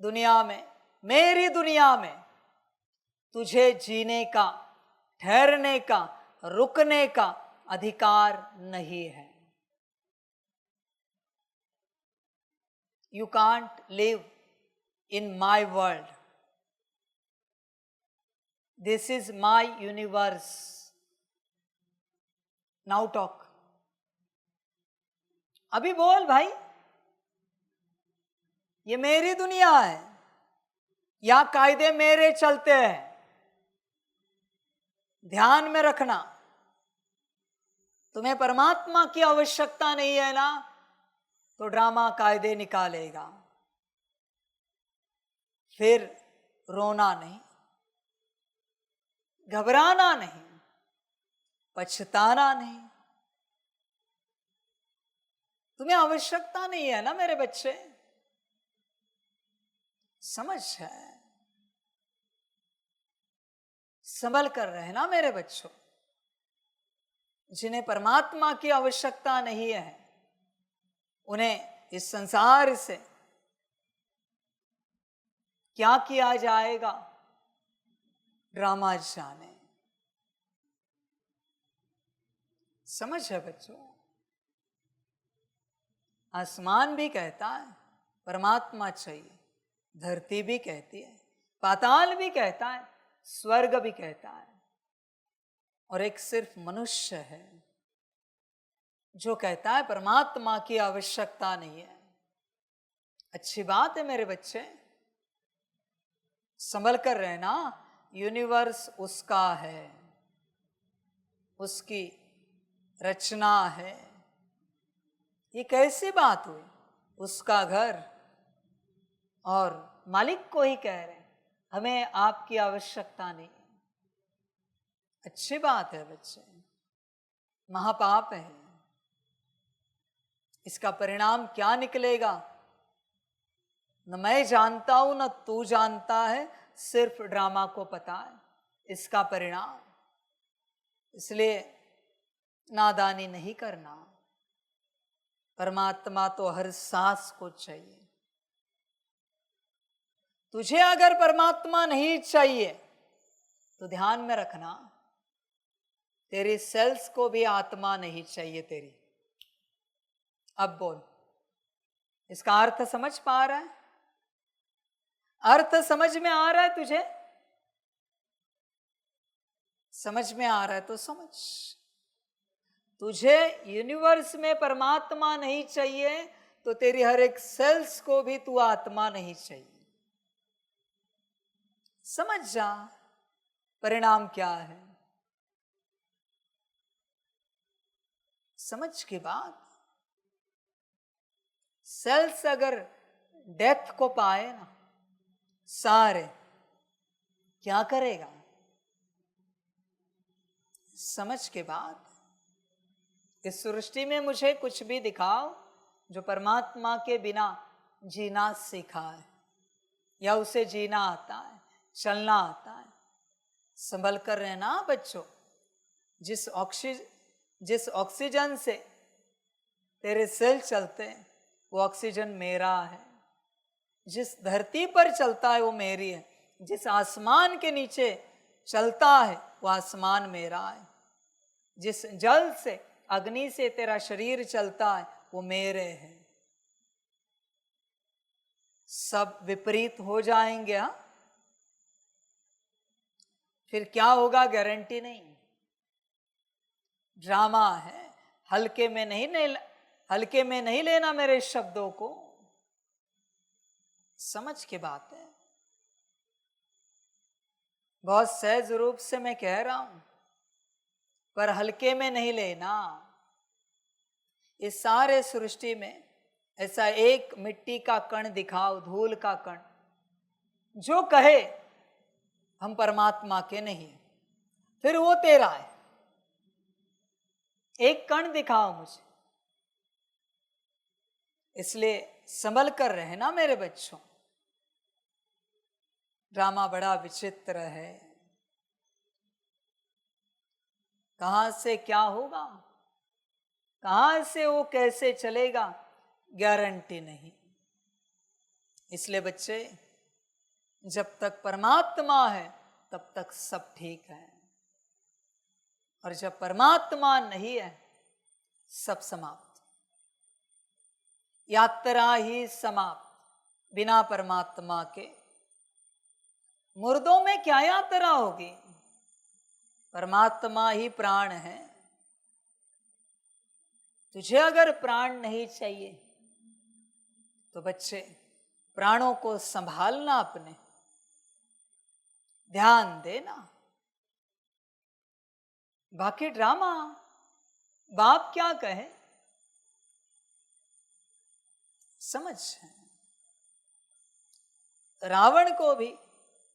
दुनिया में, मेरी दुनिया में तुझे जीने का, ठहरने का, रुकने का अधिकार नहीं है। You can't live in my world. This is my universe. Now talk. अभी बोल भाई, ये मेरी दुनिया है, या कायदे मेरे चलते हैं। ध्यान में रखना, तुम्हें परमात्मा की आवश्यकता नहीं है ना, तो ड्रामा कायदे निकालेगा। फिर रोना नहीं, घबराना नहीं, पछताना नहीं। तुम्हें आवश्यकता नहीं है ना मेरे बच्चे, समझ है, संभल कर रहना मेरे बच्चों। जिन्हें परमात्मा की आवश्यकता नहीं है, उन्हें इस संसार से क्या किया जाएगा, ड्रामा जाने। समझ है बच्चों? आसमान भी कहता है परमात्मा चाहिए, धरती भी कहती है, पाताल भी कहता है, स्वर्ग भी कहता है, और एक सिर्फ मनुष्य है जो कहता है परमात्मा की आवश्यकता नहीं है। अच्छी बात है मेरे बच्चे, संभल कर रहना। यूनिवर्स उसका है, उसकी रचना है। ये कैसी बात हुई? उसका घर, और मालिक को ही कह रहे हमें आपकी आवश्यकता नहीं। अच्छी बात है बच्चे, महापाप है। इसका परिणाम क्या निकलेगा, न मैं जानता हूं न तू जानता है, सिर्फ ड्रामा को पता है इसका परिणाम। इसलिए नादानी नहीं करना। परमात्मा तो हर सांस को चाहिए। तुझे अगर परमात्मा नहीं चाहिए तो ध्यान में रखना, तेरी सेल्स को भी आत्मा नहीं चाहिए तेरी। अब बोल, इसका अर्थ समझ पा रहा है? अर्थ समझ में आ रहा है तुझे? समझ में आ रहा है तो समझ। तुझे यूनिवर्स में परमात्मा नहीं चाहिए तो तेरी हर एक सेल्स को भी तू आत्मा नहीं चाहिए। समझ जा परिणाम क्या है। समझ के बाद सेल्स अगर डेथ को पाए ना सारे, क्या करेगा? समझ के बाद इस सृष्टि में मुझे कुछ भी दिखाओ जो परमात्मा के बिना जीना सीखा है या उसे जीना आता है, चलना आता है। संभल कर रहना बच्चों। जिस ऑक्सीजन से तेरे सेल चलते हैं वो ऑक्सीजन मेरा है। जिस धरती पर चलता है वो मेरी है। जिस आसमान के नीचे चलता है वो आसमान मेरा है। जिस जल से, अग्नि से तेरा शरीर चलता है वो मेरे हैं। सब विपरीत हो जाएंगे, हाँ? फिर क्या होगा गारंटी नहीं। ड्रामा है, हल्के में नहीं लेना मेरे शब्दों को। समझ के बात है। बहुत सहज रूप से मैं कह रहा हूं, पर हल्के में नहीं लेना। इस सारे सृष्टि में ऐसा एक मिट्टी का कण दिखाओ, धूल का कण, जो कहे हम परमात्मा के नहीं, फिर वो तेरा है। एक कण दिखाओ मुझे। इसलिए संभल कर रहना मेरे बच्चों। ड्रामा बड़ा विचित्र है। कहां से क्या होगा, कहां से वो कैसे चलेगा, गारंटी नहीं। इसलिए बच्चे, जब तक परमात्मा है तब तक सब ठीक है, और जब परमात्मा नहीं है सब समाप्त। यात्रा ही समाप्त। बिना परमात्मा के मुर्दों में क्या यात्रा होगी? परमात्मा ही प्राण है। तुझे अगर प्राण नहीं चाहिए तो बच्चे प्राणों को संभालना, अपने ध्यान देना। बाकी ड्रामा, बाप क्या कहे समझ। रावण को भी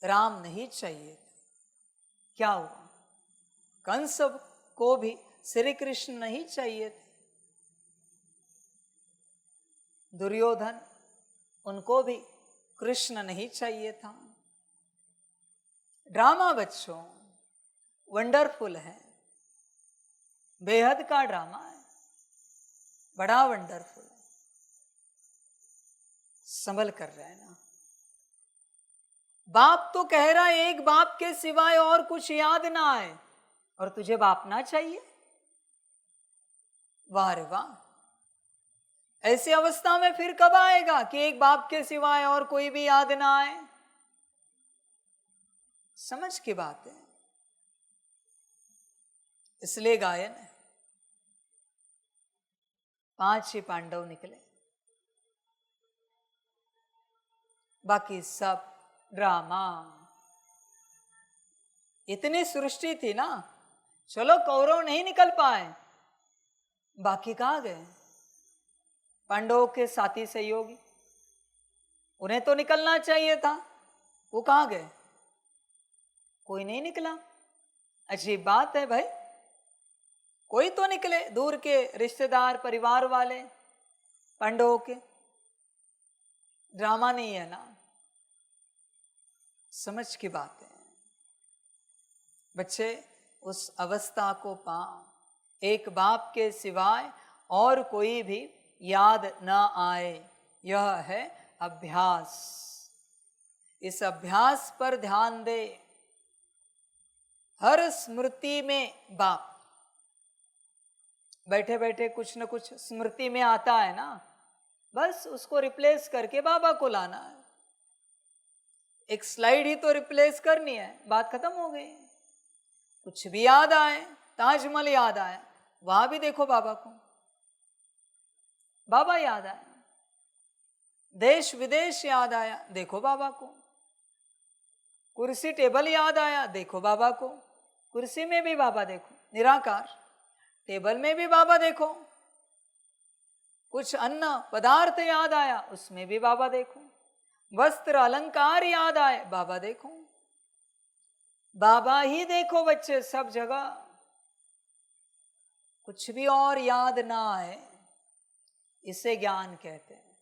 राम नहीं चाहिए, क्या हुआ? कंस को भी श्री कृष्ण नहीं चाहिए थे। दुर्योधन, उनको भी कृष्ण नहीं चाहिए था। ड्रामा बच्चों वंडरफुल है, बेहद का ड्रामा है, बड़ा वंडरफुल है। संभल कर रहना। बाप तो कह रहा है एक बाप के सिवाय और कुछ याद ना आए, और तुझे बाप ना चाहिए। वाह रे वाह। ऐसी अवस्था में फिर कब आएगा कि एक बाप के सिवाय और कोई भी याद ना आए? समझ की बात है। इसलिए गायन है, 5 ही पांडव निकले, बाकी सब ड्रामा। इतनी सृष्टि थी ना, चलो कौरव नहीं निकल पाए, बाकी कहां गए? पांडवों के साथी सहयोगी, उन्हें तो निकलना चाहिए था, वो कहां गए? कोई नहीं निकला। अजीब बात है भाई। कोई तो निकले, दूर के रिश्तेदार, परिवार वाले पांडवों के। ड्रामा नहीं है ना, समझ की बात है। बच्चे उस अवस्था को पाओ, एक बाप के सिवाय और कोई भी याद न आए। यह है अभ्यास। इस अभ्यास पर ध्यान दे। हर स्मृति में बाप, बैठे बैठे कुछ न कुछ स्मृति में आता है ना, बस उसको रिप्लेस करके बाबा को लाना है। एक स्लाइड ही तो रिप्लेस करनी है, बात खत्म हो गई। कुछ भी याद आए, ताजमहल याद आया, वहां भी देखो बाबा को, बाबा याद आया। देश विदेश याद आया, देखो बाबा को। कुर्सी टेबल याद आया, देखो बाबा को। कुर्सी में भी बाबा देखो, निराकार। टेबल में भी बाबा देखो, कुछ अन्न पदार्थ याद आया, उसमें भी बाबा देखो, वस्त्र अलंकार याद आए, बाबा देखो, बाबा ही देखो बच्चे सब जगह। कुछ भी और याद ना आए, इसे ज्ञान कहते हैं।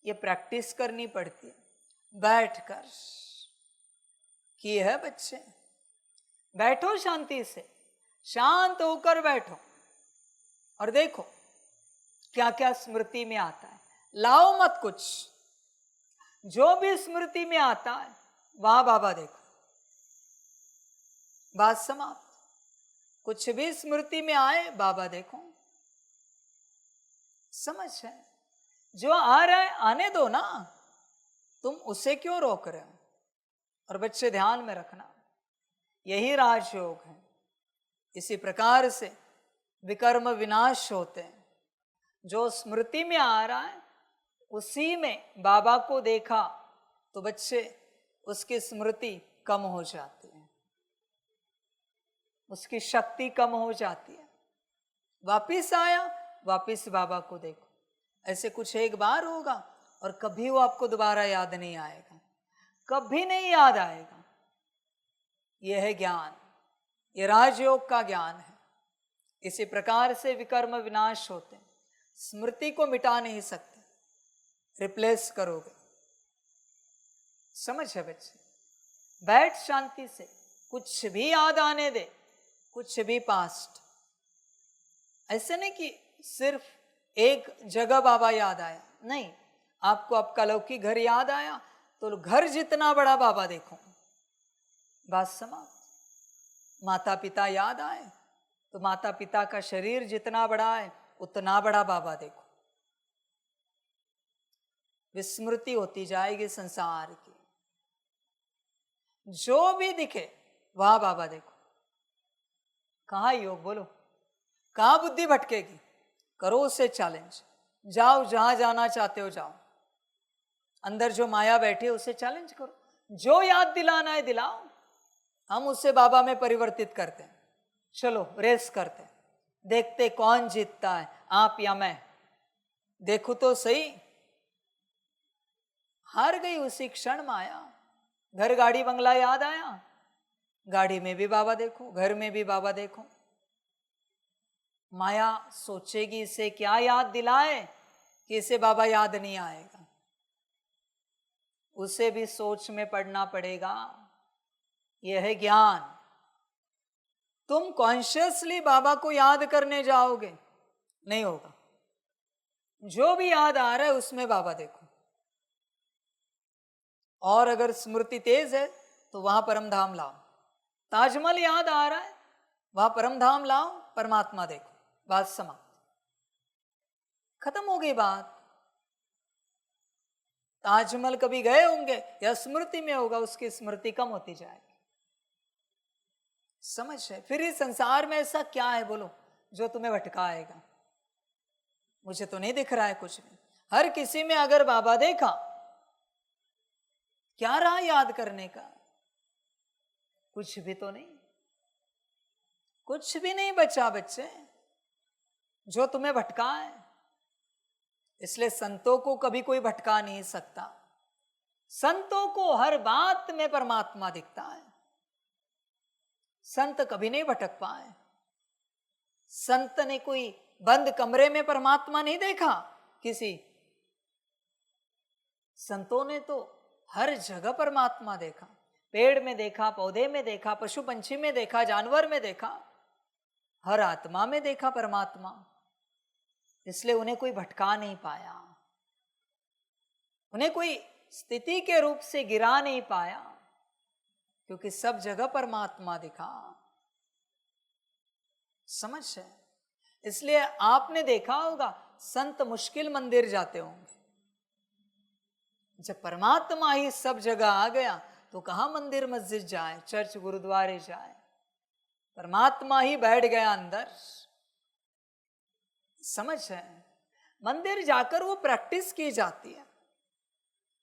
ये प्रैक्टिस करनी पड़ती है बैठकर। की है बच्चे, बैठो शांति से, शांत होकर बैठो और देखो क्या क्या स्मृति में आता है। लाओ मत कुछ, जो भी स्मृति में आता है वहां बाबा देखो, बात समाप्त। कुछ भी स्मृति में आए बाबा देखो, समझ है। जो आ रहा है आने दो ना, तुम उसे क्यों रोक रहे हो। और बच्चे ध्यान में रखना, यही राजयोग है। इसी प्रकार से विकर्म विनाश होते हैं। जो स्मृति में आ रहा है उसी में बाबा को देखा तो बच्चे उसकी स्मृति कम हो जाती है, उसकी शक्ति कम हो जाती है। वापिस आया, वापिस बाबा को देखो। ऐसे कुछ एक बार होगा और कभी वो आपको दोबारा याद नहीं आएगा, कभी नहीं याद आएगा। यह है ज्ञान, ये राजयोग का ज्ञान है। इसी प्रकार से विकर्म विनाश होते हैं। स्मृति को मिटा नहीं सकते, रिप्लेस करोगे। समझ है बच्चे, बैठ शांति से, कुछ भी याद आने दे, कुछ भी पास्ट। ऐसे नहीं कि सिर्फ एक जगह बाबा याद आया, नहीं। आपको आपका लौकिक घर याद आया तो घर जितना बड़ा बाबा देखो, बात समाप्त। माता पिता याद आए तो माता पिता का शरीर जितना बड़ा है उतना बड़ा बाबा देखो। विस्मृति होती जाएगी संसार की, जो भी दिखे वहां बाबा देखो। कहाँ योग बोलो, कहाँ बुद्धि भटकेगी, करो उससे चैलेंज। जाओ जहां जाना चाहते हो जाओ, अंदर जो माया बैठी है उसे चैलेंज करो। जो याद दिलाना है दिलाओ, हम उससे बाबा में परिवर्तित करते हैं। चलो रेस करते हैं, देखते कौन जीतता है, आप या मैं। देखो तो सही, हार गई उसी क्षण माया। घर गाड़ी बंगला याद आया, गाड़ी में भी बाबा देखो, घर में भी बाबा देखो। माया सोचेगी इसे क्या याद दिलाए कि इसे बाबा याद नहीं आएगा, उसे भी सोच में पड़ना पड़ेगा। यह है ज्ञान। तुम कॉन्शियसली बाबा को याद करने जाओगे, नहीं होगा। जो भी याद आ रहा है उसमें बाबा देखो। और अगर स्मृति तेज है तो वहां परम धाम लाओ। ताजमहल याद आ रहा है, वहां परम धाम लाओ, परमात्मा देखो, बात समाप्त। खत्म हो गई बात। ताजमहल कभी गए होंगे या स्मृति में होगा, उसकी स्मृति कम होती जाएगी। समझ है। फिर इस संसार में ऐसा क्या है बोलो जो तुम्हें भटकाएगा। मुझे तो नहीं दिख रहा है कुछ भी। हर किसी में अगर बाबा देखा, क्या रहा याद करने का, कुछ भी तो नहीं, कुछ भी नहीं बचा बच्चे जो तुम्हें भटकाए। इसलिए संतों को कभी कोई भटका नहीं सकता। संतों को हर बात में परमात्मा दिखता है। संत कभी नहीं भटक पाए। संत ने कोई बंद कमरे में परमात्मा नहीं देखा किसी। संतों ने तो हर जगह परमात्मा देखा। पेड़ में देखा, पौधे में देखा, पशु पंछी में देखा, जानवर में देखा, हर आत्मा में देखा परमात्मा। इसलिए उन्हें कोई भटका नहीं पाया, उन्हें कोई स्थिति के रूप से गिरा नहीं पाया, क्योंकि सब जगह परमात्मा दिखा। समझ है। इसलिए आपने देखा होगा संत मुश्किल मंदिर जाते होंगे। जब परमात्मा ही सब जगह आ गया तो कहाँ मंदिर मस्जिद जाए, चर्च गुरुद्वारे जाए। परमात्मा ही बैठ गया अंदर। समझ है। मंदिर जाकर वो प्रैक्टिस की जाती है,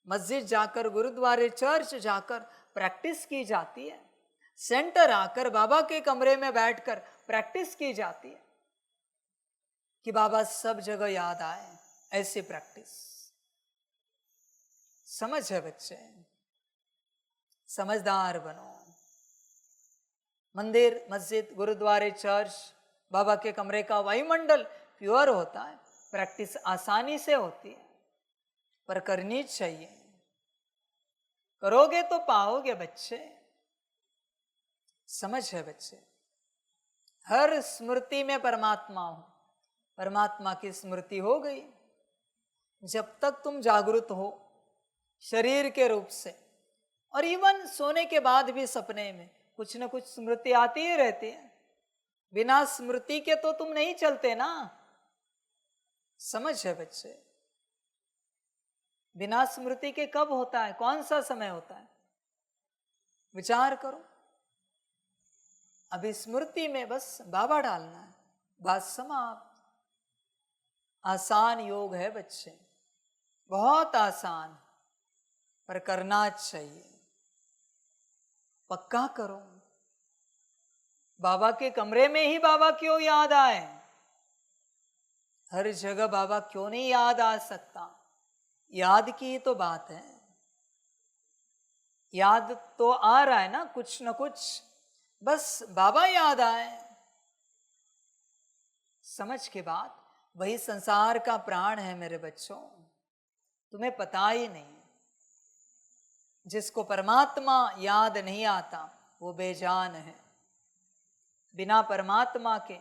मस्जिद जाकर, गुरुद्वारे, चर्च जाकर प्रैक्टिस की जाती है। सेंटर आकर बाबा के कमरे में बैठकर प्रैक्टिस की जाती है कि बाबा सब जगह याद आए, ऐसी प्रैक्टिस। समझ है बच्चे, समझदार बनो। मंदिर, मस्जिद, गुरुद्वारे, चर्च, बाबा के कमरे का वायुमंडल प्योर होता है, प्रैक्टिस आसानी से होती है, पर करनी चाहिए। करोगे तो पाओगे बच्चे। समझ है बच्चे, हर स्मृति में परमात्मा हो, परमात्मा की स्मृति हो गई। जब तक तुम जागृत हो शरीर के रूप से, और इवन सोने के बाद भी सपने में कुछ न कुछ स्मृति आती ही रहती है। बिना स्मृति के तो तुम नहीं चलते ना। समझ है बच्चे, बिना स्मृति के कब होता है, कौन सा समय होता है, विचार करो। अभी स्मृति में बस बाबा डालना है, बात समाप्त। आसान योग है बच्चे, बहुत आसान, पर करना चाहिए। पक्का करो। बाबा के कमरे में ही बाबा क्यों याद आए, हर जगह बाबा क्यों नहीं याद आ सकता। याद की ही तो बात है, याद तो आ रहा है ना कुछ न कुछ, बस बाबा याद आए। समझ के बात, वही संसार का प्राण है मेरे बच्चों, तुम्हें पता ही नहीं। जिसको परमात्मा याद नहीं आता वो बेजान है। बिना परमात्मा के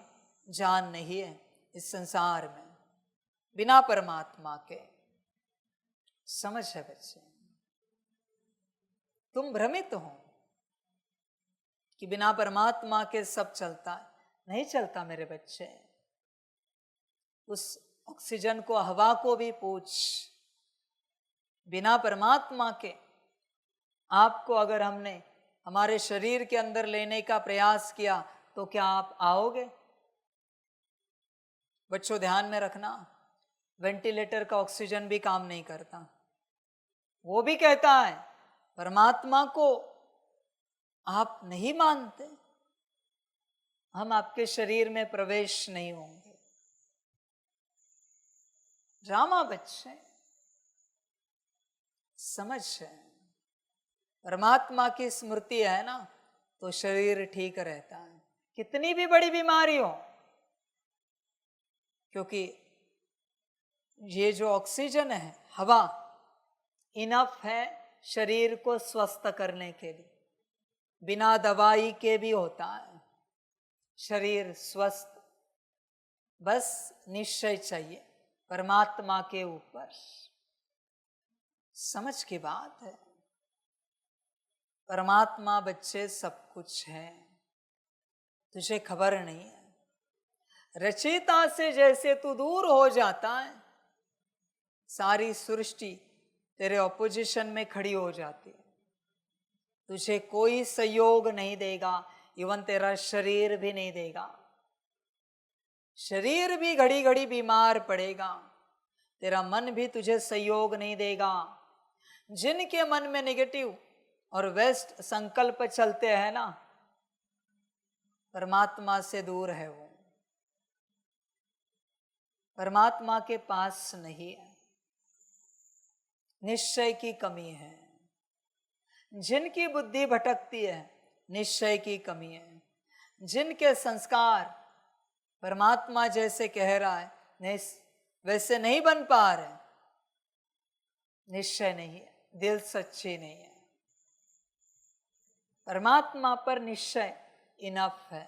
जान नहीं है इस संसार में, बिना परमात्मा के। समझ है बच्चे, तुम भ्रमित हो कि बिना परमात्मा के सब चलता है, नहीं चलता मेरे बच्चे। उस ऑक्सीजन को, हवा को भी पूछ, बिना परमात्मा के आपको अगर हमने हमारे शरीर के अंदर लेने का प्रयास किया तो क्या आप आओगे? बच्चों ध्यान में रखना, वेंटिलेटर का ऑक्सीजन भी काम नहीं करता। वो भी कहता है परमात्मा को आप नहीं मानते, हम आपके शरीर में प्रवेश नहीं होंगे। ड्रामा बच्चे, समझ है। परमात्मा की स्मृति है ना तो शरीर ठीक रहता है, कितनी भी बड़ी बीमारी हो। क्योंकि ये जो ऑक्सीजन है, हवा, इनफ है शरीर को स्वस्थ करने के लिए। बिना दवाई के भी होता है शरीर स्वस्थ, बस निश्चय चाहिए परमात्मा के ऊपर। समझ की बात है, परमात्मा बच्चे सब कुछ है, तुझे खबर नहीं है। रचयिता से जैसे तू दूर हो जाता है, सारी सृष्टि तेरे ऑपोजिशन में खड़ी हो जाती है। तुझे कोई सहयोग नहीं देगा, इवन तेरा शरीर भी नहीं देगा। शरीर भी घड़ी घड़ी बीमार पड़ेगा, तेरा मन भी तुझे सहयोग नहीं देगा। जिनके मन में नेगेटिव और वेस्ट संकल्प चलते हैं ना, परमात्मा से दूर है वो, परमात्मा के पास नहीं है। निश्चय की कमी है। जिनकी बुद्धि भटकती है, निश्चय की कमी है। जिनके संस्कार परमात्मा जैसे कह रहा है नहीं, वैसे नहीं बन पा रहे, निश्चय नहीं है, दिल सच्ची नहीं है। परमात्मा पर निश्चय इनफ है।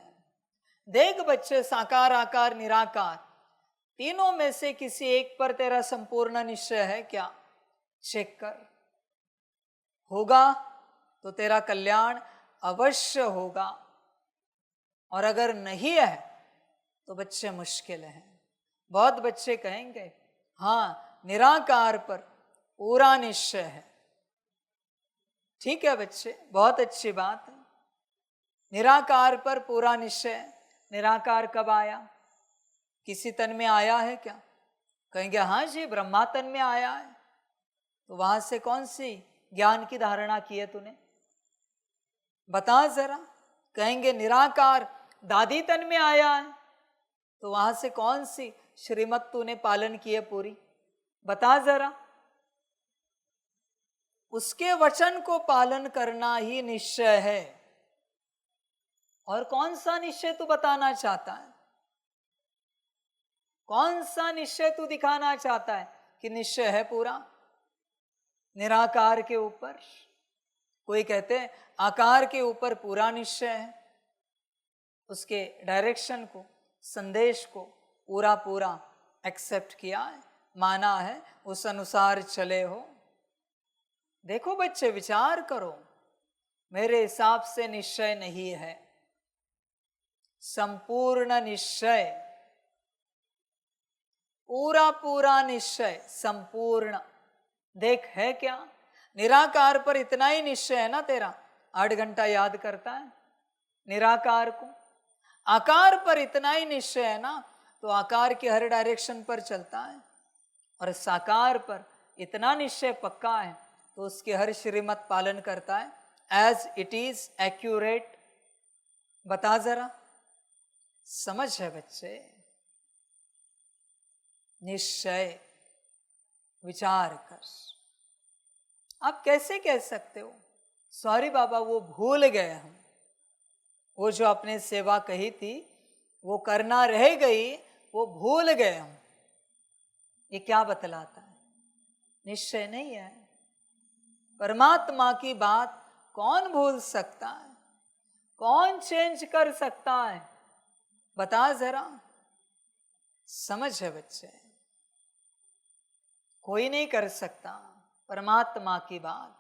देख बच्चे, साकार, आकार, निराकार, तीनों में से किसी एक पर तेरा संपूर्ण निश्चय है क्या? चेक कर। होगा तो तेरा कल्याण अवश्य होगा, और अगर नहीं है तो बच्चे मुश्किल है। बहुत बच्चे कहेंगे हाँ निराकार पर पूरा निश्चय है। ठीक है बच्चे, बहुत अच्छी बात है, निराकार पर पूरा निश्चय। निराकार कब आया? किसी तन में आया है क्या? कहेंगे हाँ जी ब्रह्मा तन में आया है। तो वहां से कौन सी ज्ञान की धारणा की है तूने? बता जरा। कहेंगे निराकार दादी तन में आया है, तो वहां से कौन सी श्रीमत तूने पालन की है पूरी, बता जरा। उसके वचन को पालन करना ही निश्चय है। और कौन सा निश्चय तू बताना चाहता है? कौन सा निश्चय तू दिखाना चाहता है कि निश्चय है पूरा निराकार के ऊपर? कोई कहते हैं आकार के ऊपर पूरा निश्चय है, उसके डायरेक्शन को, संदेश को पूरा पूरा एक्सेप्ट किया है, माना है, उस अनुसार चले हो। देखो बच्चे, विचार करो, मेरे हिसाब से निश्चय नहीं है, संपूर्ण निश्चय, पूरा पूरा निश्चय, संपूर्ण। देख है क्या, निराकार पर इतना ही निश्चय है ना तेरा, 8 घंटा याद करता है निराकार को। आकार पर इतना ही निश्चय है ना, तो आकार के हर डायरेक्शन पर चलता है। और साकार पर इतना निश्चय पक्का है, तो उसके हर श्रीमत पालन करता है, एज इट इज एक्यूरेट। बता जरा, समझ है बच्चे? निश्चय, विचार कर। आप कैसे कह सकते हो सॉरी बाबा वो भूल गए हम, वो जो आपने सेवा कही थी वो करना रह गई, वो भूल गए हम? ये क्या बतलाता है? निश्चय नहीं है। परमात्मा की बात कौन भूल सकता है? कौन चेंज कर सकता है? बता जरा, समझ है बच्चे? कोई नहीं कर सकता परमात्मा की बात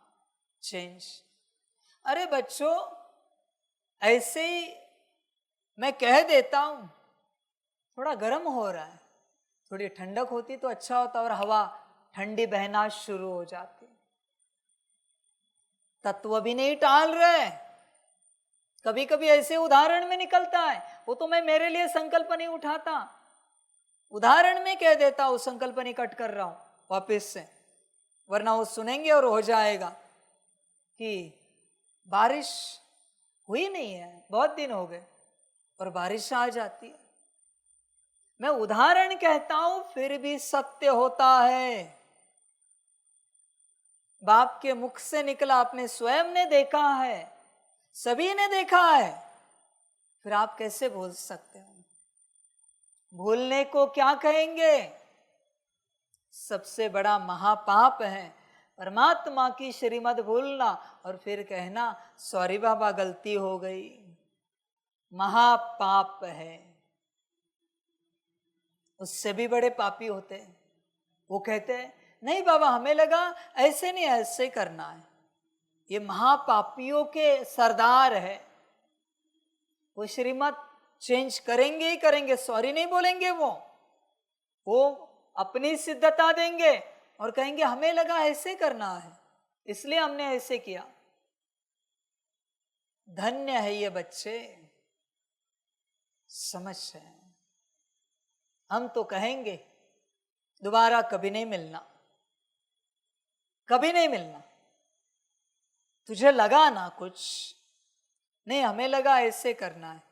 चेंज। अरे बच्चों, ऐसे ही मैं कह देता हूं थोड़ा गर्म हो रहा है, थोड़ी ठंडक होती तो अच्छा होता, और हवा ठंडी बहना शुरू हो जाती। तत्व भी नहीं टाल रहे। कभी कभी ऐसे उदाहरण में निकलता है, वो तो मैं मेरे लिए संकल्प नहीं उठाता, उदाहरण में कह देता हूं, संकल्प नहीं कट कर रहा हूं वापिस से, वरना वो सुनेंगे और हो जाएगा कि बारिश हुई नहीं है, बहुत दिन हो गए, और बारिश आ जाती है। मैं उदाहरण कहता हूं, फिर भी सत्य होता है। बाप के मुख से निकला, आपने स्वयं ने देखा है, सभी ने देखा है, फिर आप कैसे भूल सकते हो? भूलने को क्या कहेंगे? सबसे बड़ा महापाप है परमात्मा की श्रीमत भूलना, और फिर कहना सॉरी बाबा गलती हो गई। महापाप है। उससे भी बड़े पापी होते हैं, वो कहते हैं नहीं बाबा हमें लगा ऐसे नहीं, ऐसे करना है। ये महापापियों के सरदार है, वो श्रीमत चेंज करेंगे ही करेंगे, सॉरी नहीं बोलेंगे। वो अपनी सिद्धता देंगे और कहेंगे हमें लगा ऐसे करना है, इसलिए हमने ऐसे किया। धन्य है ये बच्चे, समझ है। हम तो कहेंगे दोबारा कभी नहीं मिलना, कभी नहीं मिलना। तुझे लगा ना कुछ, नहीं हमें लगा ऐसे करना है,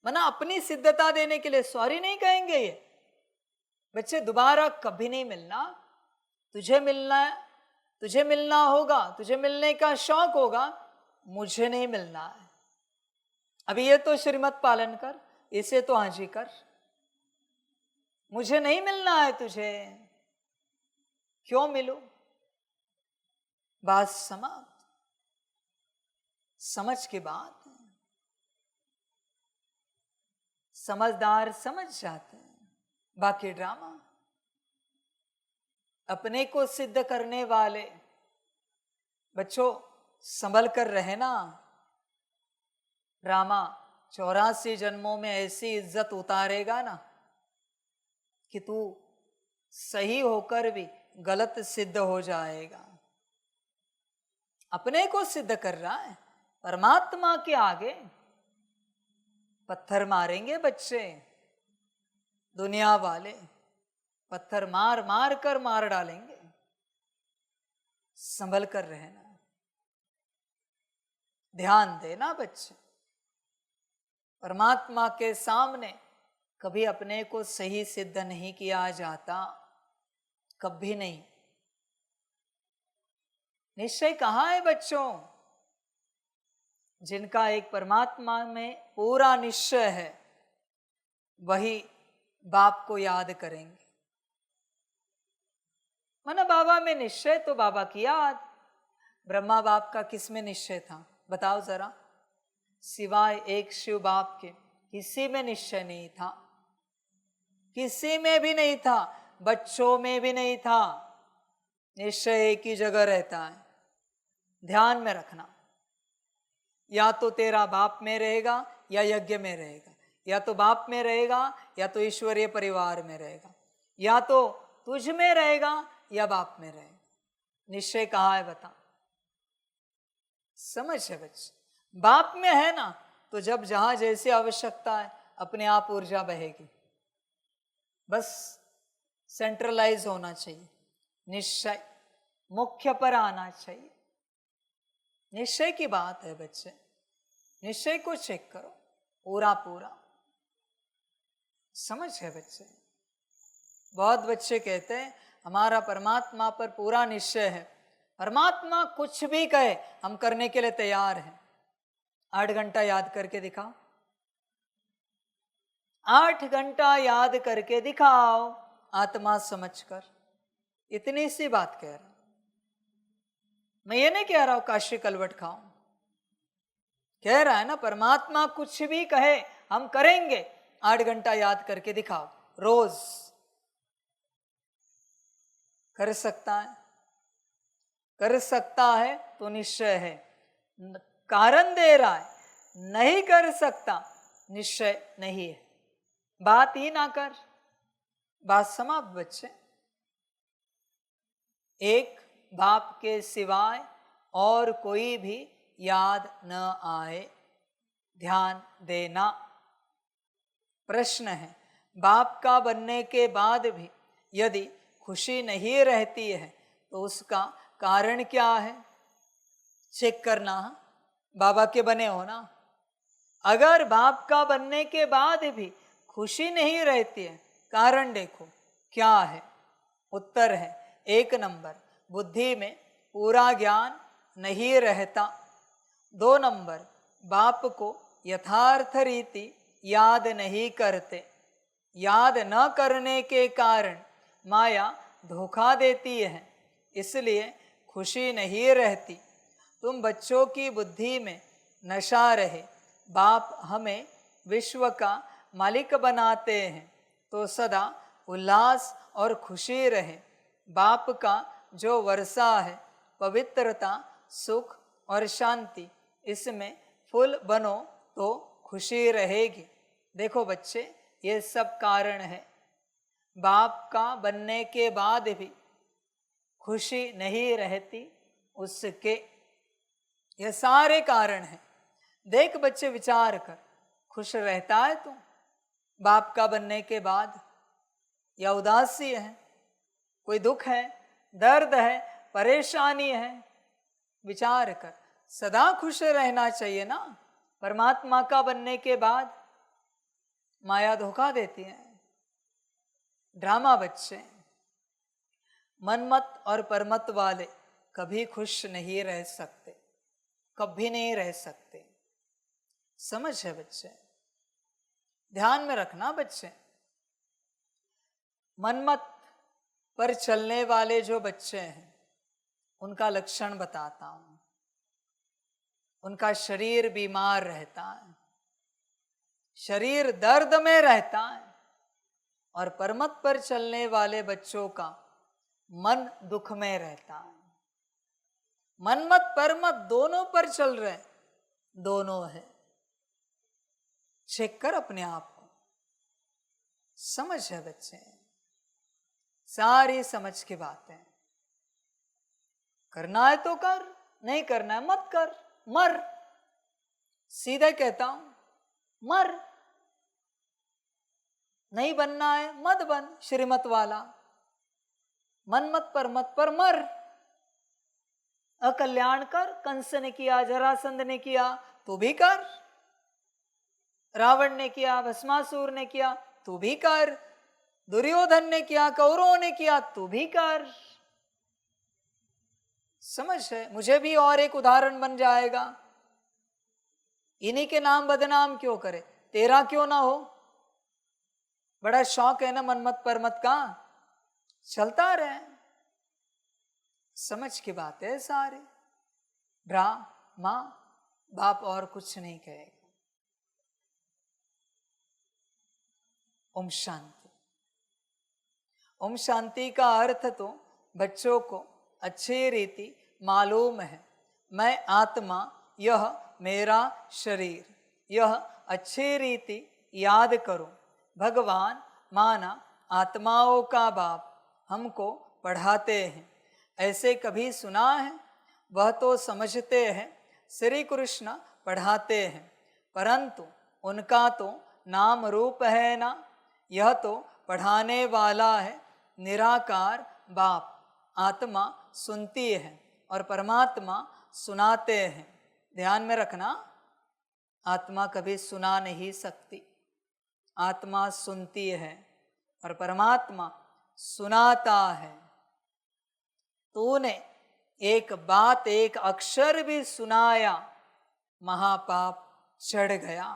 मना अपनी सिद्धता देने के लिए सॉरी नहीं कहेंगे ये बच्चे। दोबारा कभी नहीं मिलना, तुझे मिलना है, तुझे मिलना होगा, तुझे मिलने का शौक होगा, मुझे नहीं मिलना है। अभी ये तो श्रीमत पालन कर, इसे तो आज ही कर। मुझे नहीं मिलना है तुझे, क्यों मिलूं? बात समाप्त। समझ की बात है, समझदार समझ जाते हैं। बाकी ड्रामा अपने को सिद्ध करने वाले बच्चों संभल कर रहे ना। ड्रामा 84 जन्मों में ऐसी इज्जत उतारेगा ना कि तू सही होकर भी गलत सिद्ध हो जाएगा। अपने को सिद्ध कर रहा है, परमात्मा के आगे पत्थर मारेंगे बच्चे। दुनिया वाले पत्थर मार मार कर मार डालेंगे। संभल कर रहना, ध्यान देना बच्चे। परमात्मा के सामने कभी अपने को सही सिद्ध नहीं किया जाता, कभी नहीं। निश्चय कहाँ है बच्चों? जिनका एक परमात्मा में पूरा निश्चय है वही बाप को याद करेंगे। माना बाबा में निश्चय तो बाबा की याद। ब्रह्मा बाप का किस में निश्चय था बताओ जरा? सिवाय एक शिव बाप के किसी में निश्चय नहीं था, किसी में भी नहीं था, बच्चों में भी नहीं था। निश्चय एक ही जगह रहता है, ध्यान में रखना। या तो तेरा बाप में रहेगा या यज्ञ में रहेगा, या तो बाप में रहेगा या तो ईश्वरीय परिवार में रहेगा, या तो तुझ में रहेगा या बाप में रहेगा। निश्चय कहाँ है बता? समझ है बच्चे? बाप में है ना, तो जब जहां जैसी आवश्यकता है अपने आप ऊर्जा बहेगी। बस सेंट्रलाइज होना चाहिए, निश्चय मुख्य पर आना चाहिए। निश्चय की बात है बच्चे, निश्चय को चेक करो पूरा पूरा। समझ है बच्चे? बहुत बच्चे कहते हैं हमारा परमात्मा पर पूरा निश्चय है, परमात्मा कुछ भी कहे हम करने के लिए तैयार हैं। 8 घंटा याद करके दिखाओ, 8 घंटा याद करके दिखाओ आत्मा समझकर। इतनी सी बात कह रहा हूं मैं, ये नहीं कह रहा हूं काशी कलवट खाओ। कह रहा है ना परमात्मा कुछ भी कहे हम करेंगे। 8 घंटा याद करके दिखाओ रोज। कर सकता है? कर सकता है तो निश्चय है। कारण दे रहा है, नहीं कर सकता निश्चय नहीं है। बात ही ना कर, बात समाप्त बच्चे। एक बाप के सिवाय और कोई भी याद न आए, ध्यान देना। प्रश्न है, बाप का बनने के बाद भी यदि खुशी नहीं रहती है तो उसका कारण क्या है? चेक करना। बाबा के बने हो ना, अगर बाप का बनने के बाद भी खुशी नहीं रहती है, कारण देखो क्या है। उत्तर है 1 नंबर, बुद्धि में पूरा ज्ञान नहीं रहता। 2 नंबर, बाप को यथार्थ रीति याद नहीं करते। याद न करने के कारण माया धोखा देती है, इसलिए खुशी नहीं रहती। तुम बच्चों की बुद्धि में नशा रहे, बाप हमें विश्व का मालिक बनाते हैं तो सदा उल्लास और खुशी रहे। बाप का जो वर्षा है पवित्रता, सुख और शांति, इसमें फुल बनो तो खुशी रहेगी। देखो बच्चे, ये सब कारण है। बाप का बनने के बाद भी खुशी नहीं रहती, उसके ये सारे कारण हैं। देख बच्चे, विचार कर, खुश रहता है तू बाप का बनने के बाद, या उदासी है, कोई दुख है, दर्द है, परेशानी है? विचार कर। सदा खुश रहना चाहिए ना। परमात्मा का बनने के बाद माया धोखा देती है। ड्रामा बच्चे, मनमत और परमत वाले कभी खुश नहीं रह सकते, कभी नहीं रह सकते। समझ है बच्चे? ध्यान में रखना बच्चे। मनमत पर चलने वाले जो बच्चे हैं उनका लक्षण बताता हूं। उनका शरीर बीमार रहता है, शरीर दर्द में रहता है। और परमत पर चलने वाले बच्चों का मन दुख में रहता है। मनमत परमत दोनों पर चल रहे, दोनों है। चेक कर अपने आप को। समझ है बच्चे? सारी समझ की बातें। करना है तो कर, नहीं करना है मत कर, मर। सीधे कहता हूं, मर। नहीं बनना है मत बन, श्रीमत वाला। मनमत परमत पर मर। अकल्याण कर, कंस ने किया, जरासंध ने किया, तो भी कर। रावण ने किया, भस्मासुर ने किया, तू भी कर। दुर्योधन ने किया, कौरवों ने किया, तू भी कर। समझ है? मुझे भी और एक उदाहरण बन जाएगा। इन्हीं के नाम बदनाम क्यों करे, तेरा क्यों ना हो? बड़ा शौक है ना मनमत परमत का, चलता रहे। समझ की बात है सारी। माँ बाप और कुछ नहीं कहेगा। ओम शांति। ओम शांति का अर्थ तो बच्चों को अच्छी रीति मालूम है। मैं आत्मा, यह मेरा शरीर, यह अच्छी रीति याद करो। भगवान माना आत्माओं का बाप हमको पढ़ाते हैं। ऐसे कभी सुना है? वह तो समझते हैं श्री कृष्ण पढ़ाते हैं, परंतु उनका तो नाम रूप है ना। यह तो पढ़ाने वाला है निराकार बाप। आत्मा सुनती है और परमात्मा सुनाते हैं। ध्यान में रखना, आत्मा कभी सुना नहीं सकती। आत्मा सुनती है और परमात्मा सुनाता है। तूने एक बात, एक अक्षर भी सुनाया, महापाप चढ़ गया।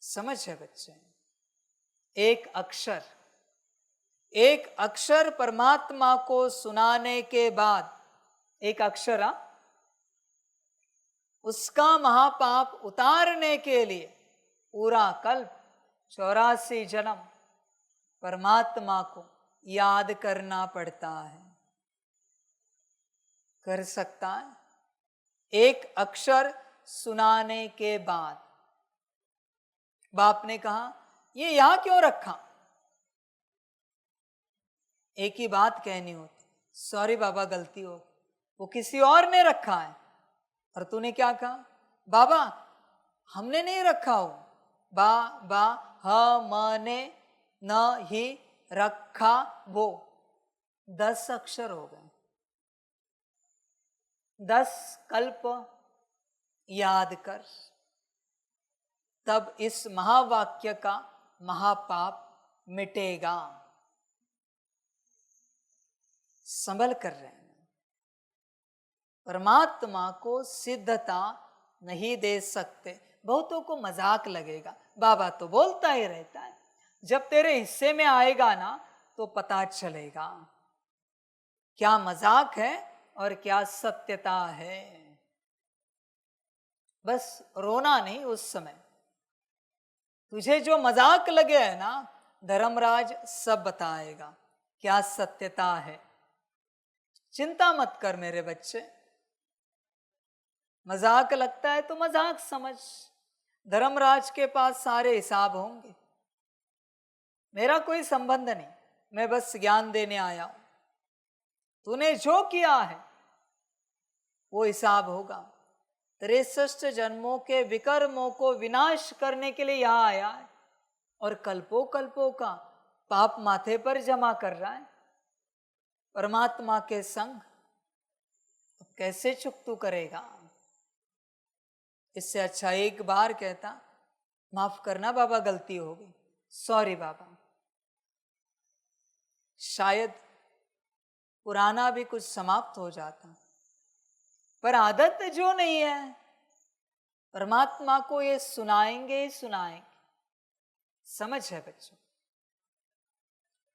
समझ है बच्चे? एक अक्षर परमात्मा को सुनाने के बाद, एक अक्षर उसका महापाप उतारने के लिए पूरा कल्प 84 जन्म परमात्मा को याद करना पड़ता है। कर सकता है? एक अक्षर सुनाने के बाद बाप ने कहा ये यहां क्यों रखा? एक ही बात कहनी होती, सॉरी बाबा गलती हो, वो किसी और ने रखा है। और तूने क्या कहा? बाबा हमने नहीं रखा हो। बा हमने न ही रखा वो। 10 अक्षर हो गए। 10 कल्प याद कर, तब इस महावाक्य का महापाप मिटेगा। संभल कर रहना। परमात्मा को सिद्धता नहीं दे सकते। बहुतों को मजाक लगेगा, बाबा तो बोलता ही रहता है। जब तेरे हिस्से में आएगा ना तो पता चलेगा क्या मजाक है और क्या सत्यता है। बस रोना नहीं उस समय। तुझे जो मजाक लगे है ना, धर्मराज सब बताएगा क्या सत्यता है। चिंता मत कर मेरे बच्चे। मजाक लगता है तो मजाक समझ। धर्मराज के पास सारे हिसाब होंगे। मेरा कोई संबंध नहीं, मैं बस ज्ञान देने आया हूं। तूने जो किया है वो हिसाब होगा। 63 जन्मों के विकर्मों को विनाश करने के लिए यहां आया है और कल्पों कल्पों का पाप माथे पर जमा कर रहा है। परमात्मा के संग अब कैसे चुकतू करेगा? इससे अच्छा एक बार कहता, माफ करना बाबा गलती हो गई, सॉरी बाबा। शायद पुराना भी कुछ समाप्त हो जाता, पर आदत जो नहीं है, परमात्मा को ये सुनाएंगे ही सुनाएंगे। समझ है बच्चों?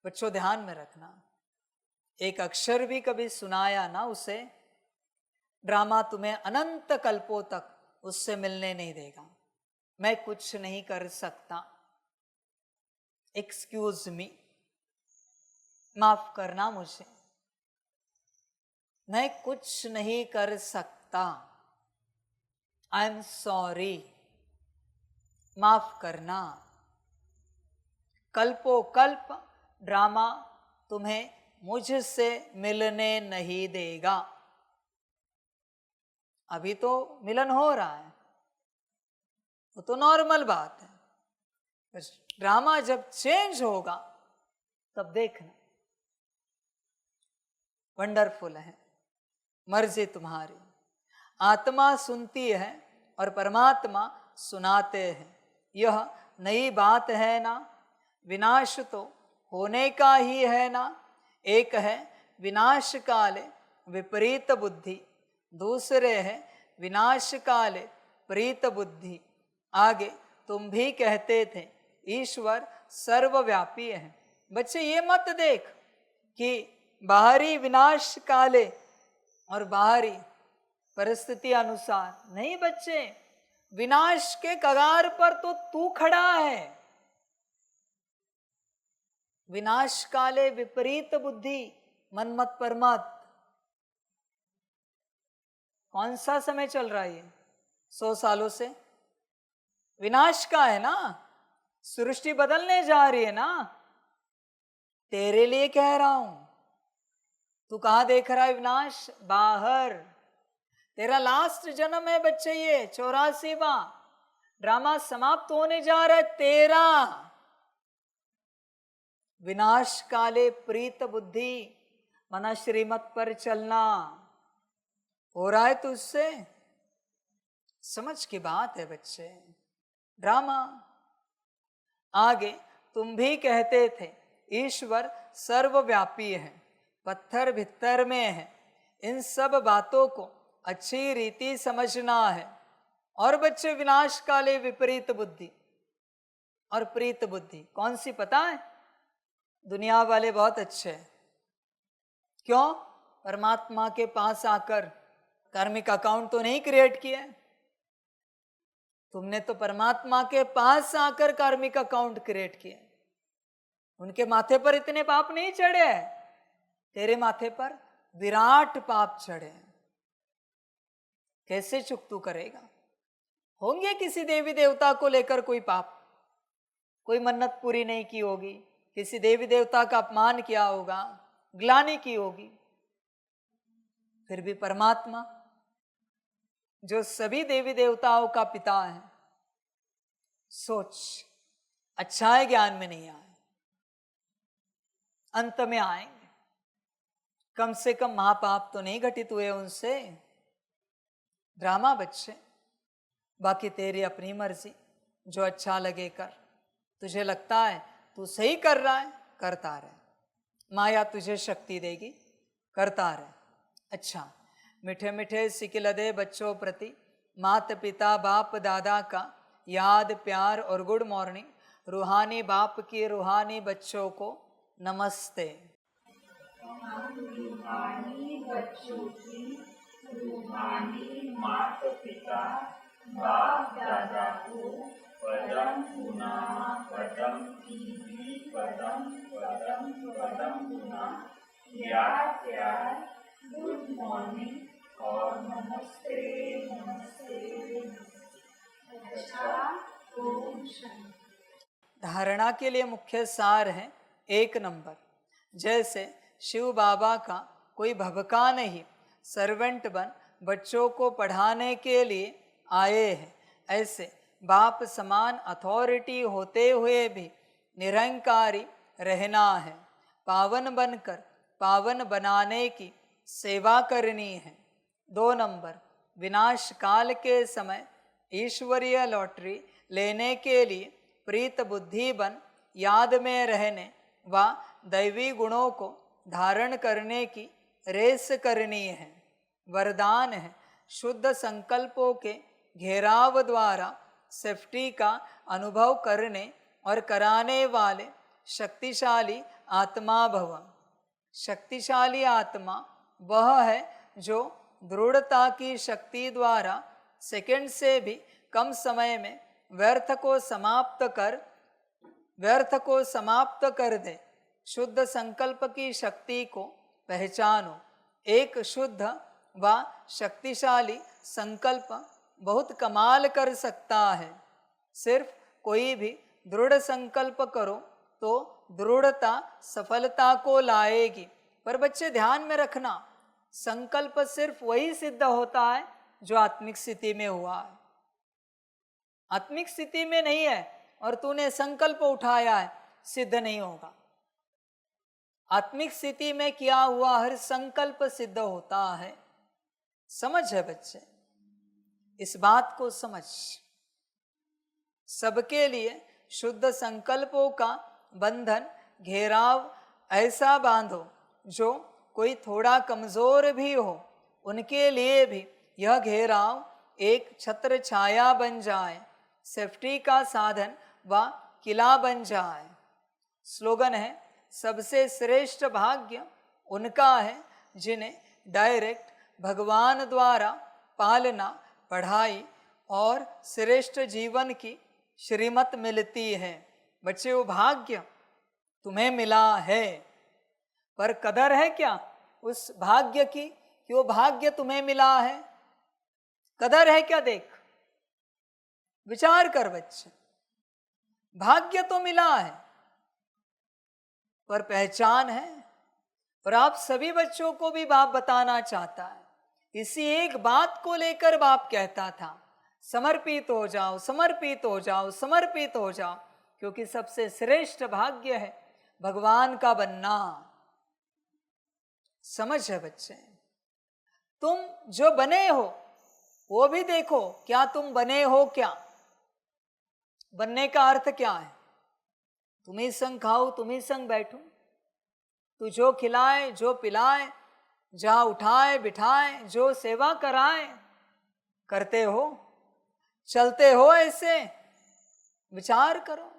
बच्चों ध्यान में रखना, एक अक्षर भी कभी सुनाया ना उसे, ड्रामा तुम्हें अनंत कल्पों तक उससे मिलने नहीं देगा। मैं कुछ नहीं कर सकता, एक्सक्यूज मी, माफ करना मुझे, मैं कुछ नहीं कर सकता, आई एम सॉरी, माफ करना। कल्पों कल्प ड्रामा तुम्हें मुझसे मिलने नहीं देगा। अभी तो मिलन हो रहा है, वो तो नॉर्मल बात है, बस ड्रामा जब चेंज होगा तब देखना। वंडरफुल है, मर्जी तुम्हारी। आत्मा सुनती है और परमात्मा सुनाते हैं। यह नई बात है ना, विनाश तो होने का ही है ना। एक है विनाश काले विपरीत बुद्धि, दूसरे है विनाश काले प्रीत बुद्धि। आगे तुम भी कहते थे ईश्वर सर्वव्यापी है। बच्चे ये मत देख कि बाहरी विनाश काले और बाहरी परिस्थिति अनुसार, नहीं बच्चे, विनाश के कगार पर तो तू खड़ा है। विनाश काले विपरीत बुद्धि, मनमत परमत। कौन सा समय चल रहा है ये? 100 सालों से विनाश का है ना, सृष्टि बदलने जा रही है ना। तेरे लिए कह रहा हूं। तू कहां देख रहा है विनाश? बाहर। तेरा लास्ट जन्म है बच्चे, ये 84वां ड्रामा समाप्त होने जा रहा है तेरा। विनाश काले प्रीत बुद्धि, मना श्रीमत पर चलना हो रहा है तुझसे। समझ की बात है बच्चे, ड्रामा। आगे तुम भी कहते थे ईश्वर सर्वव्यापी है, पत्थर भीतर में है। इन सब बातों को अच्छी रीति समझना है। और बच्चे विनाश काले विपरीत बुद्धि और प्रीत बुद्धि कौन सी पता है? दुनिया वाले बहुत अच्छे हैं। क्यों? परमात्मा के पास आकर कार्मिक अकाउंट तो नहीं क्रिएट किया। तुमने तो परमात्मा के पास आकर कार्मिक अकाउंट क्रिएट किया। उनके माथे पर इतने पाप नहीं चढ़े हैं, तेरे माथे पर विराट पाप चढ़े। कैसे चुकतू करेगा? होंगे किसी देवी देवता को लेकर कोई पाप, कोई मन्नत पूरी नहीं की होगी, किसी देवी देवता का अपमान किया होगा, ग्लानि की होगी। फिर भी परमात्मा जो सभी देवी देवताओं का पिता है, सोच, अच्छाई ज्ञान में नहीं आए, अंत में आएंगे। कम से कम महापाप तो नहीं घटित हुए उनसे। ड्रामा बच्चे, बाकी तेरी अपनी मर्जी, जो अच्छा लगे कर। तुझे लगता है तू सही कर रहा है, करता रहे। माया तुझे शक्ति देगी, करता रहे। अच्छा, मीठे मीठे सिकिलदे बच्चों प्रति माता पिता बाप दादा का याद प्यार और गुड मॉर्निंग। रूहानी बाप की रूहानी बच्चों को नमस्ते। रूहानी बच्चों की रूहानी माता पिता बाप दादा को पदम पुनः पदम की पदम पदम पदम पुनः याद प्यार गुड मॉर्निंग और नमस्ते नमस्ते। अच्छा, ओम शांति। धारणा के लिए मुख्य सार है 1 नंबर। जैसे शिव बाबा का कोई भभका नहीं, सर्वेंट बन बच्चों को पढ़ाने के लिए आए हैं। ऐसे बाप समान अथॉरिटी होते हुए भी निरंकारी रहना है। पावन बनकर पावन बनाने की सेवा करनी है। 2 नंबर, विनाश काल के समय ईश्वरीय लॉटरी लेने के लिए प्रीत बुद्धि बन याद में रहने व दैवी गुणों को धारण करने की रेस करनी है। वरदान है शुद्ध संकल्पों के घेराव द्वारा सेफ्टी का अनुभव करने और कराने वाले शक्तिशाली आत्मा भव। शक्तिशाली आत्मा वह है जो दृढ़ता की शक्ति द्वारा सेकंड से भी कम समय में व्यर्थ को समाप्त कर दे। शुद्ध संकल्प की शक्ति को पहचानो। एक शुद्ध व शक्तिशाली संकल्प बहुत कमाल कर सकता है। सिर्फ कोई भी दृढ़ संकल्प करो तो दृढ़ता सफलता को लाएगी। पर बच्चे ध्यान में रखना, संकल्प सिर्फ वही सिद्ध होता है जो आत्मिक स्थिति में हुआ है। आत्मिक स्थिति में नहीं है और तूने संकल्प उठाया है, सिद्ध नहीं होगा। आत्मिक स्थिति में किया हुआ हर संकल्प सिद्ध होता है। समझ है बच्चे, इस बात को समझ। सबके लिए शुद्ध संकल्पों का बंधन घेराव ऐसा बांधो जो कोई थोड़ा कमजोर भी हो, उनके लिए भी यह घेराव एक छत्र छाया बन जाए, सेफ्टी का साधन व किला बन जाए। स्लोगन है, सबसे श्रेष्ठ भाग्य उनका है जिन्हें डायरेक्ट भगवान द्वारा पालना, पढ़ाई और श्रेष्ठ जीवन की श्रीमत मिलती है। बच्चे, वो भाग्य तुम्हें मिला है, पर कदर है क्या उस भाग्य की कि वो भाग्य तुम्हें मिला है? कदर है क्या? देख, विचार कर बच्चे। भाग्य तो मिला है, पर पहचान है? और आप सभी बच्चों को भी बाप बताना चाहता है, इसी एक बात को लेकर बाप कहता था, समर्पित हो जाओ, समर्पित हो जाओ, समर्पित हो जाओ, क्योंकि सबसे श्रेष्ठ भाग्य है भगवान का बनना। समझ है बच्चे? तुम जो बने हो वो भी देखो, क्या तुम बने हो? क्या बनने का अर्थ क्या है? तुम्ही संग खाओ, तुम्ही संग बैठो, तू जो खिलाए, जो पिलाए, जहां उठाए बिठाए, जो सेवा कराए, करते हो, चलते हो ऐसे? विचार करो।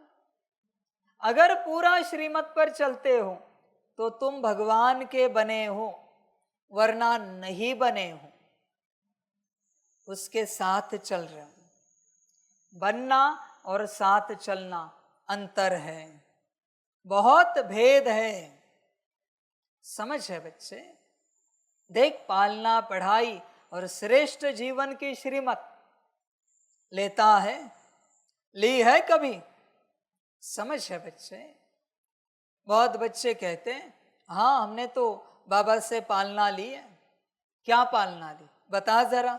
अगर पूरा श्रीमत पर चलते हो तो तुम भगवान के बने हो, वरना नहीं बने हो, उसके साथ चल रहे हो। बनना और साथ चलना अंतर है, बहुत भेद है। समझ है बच्चे? देख, पालना, पढ़ाई और श्रेष्ठ जीवन की श्रीमत लेता है, ली है कभी? समझ है बच्चे? बहुत बच्चे कहते हैं, हाँ हमने तो बाबा से पालना ली है। क्या पालना ली? बता जरा,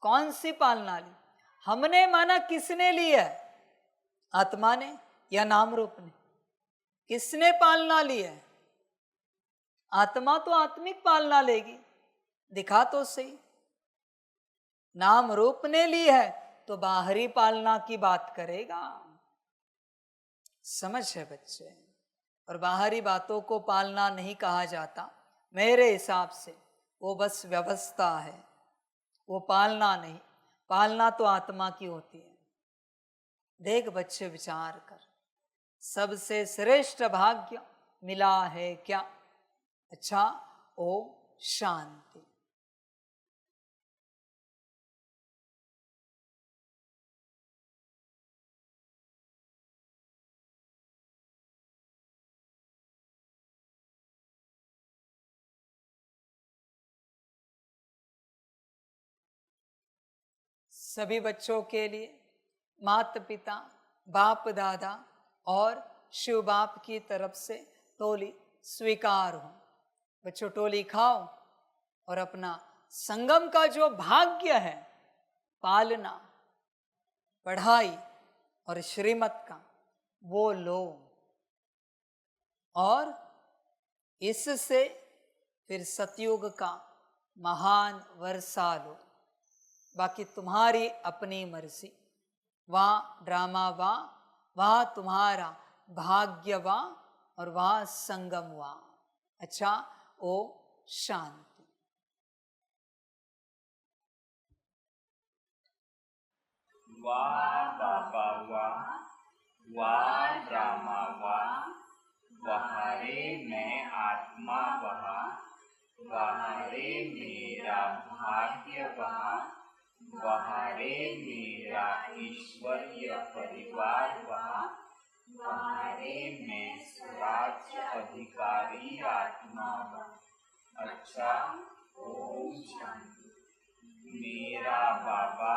कौन सी पालना ली? हमने माना किसने ली है? आत्मा ने या नाम रूप ने? किसने पालना ली है? आत्मा तो आत्मिक पालना लेगी, दिखा तो सही। नाम रूप ने ली है तो बाहरी पालना की बात करेगा। समझ है बच्चे? और बाहरी बातों को पालना नहीं कहा जाता, मेरे हिसाब से वो बस व्यवस्था है, वो पालना नहीं। पालना तो आत्मा की होती है। देख बच्चे, विचार कर, सबसे श्रेष्ठ भाग्य मिला है क्या? अच्छा, ओम शांति। सभी बच्चों के लिए माता पिता, बाप दादा और शिव बाप की तरफ से टोली स्वीकार हो। बच्चों, टोली खाओ और अपना संगम का जो भाग्य है, पालना, पढ़ाई और श्रीमत का, वो लो और इससे फिर सतयुग का महान वर्षा लो। बाकी तुम्हारी अपनी मर्जी, वहाँ ड्रामा वहाँ तुम्हारा भाग्य और वहाँ संगम अच्छा, ओम शांति। वाह बाबा वाह ड्रामा वहारे मैं आत्मा वहारे मेरा भाग्य वहारे मेरा ईश्वरीय परिवार वहारे मैं स्वराज्य अधिकारी आत्मा अच्छा, ओम शांति। मेरा बाबा,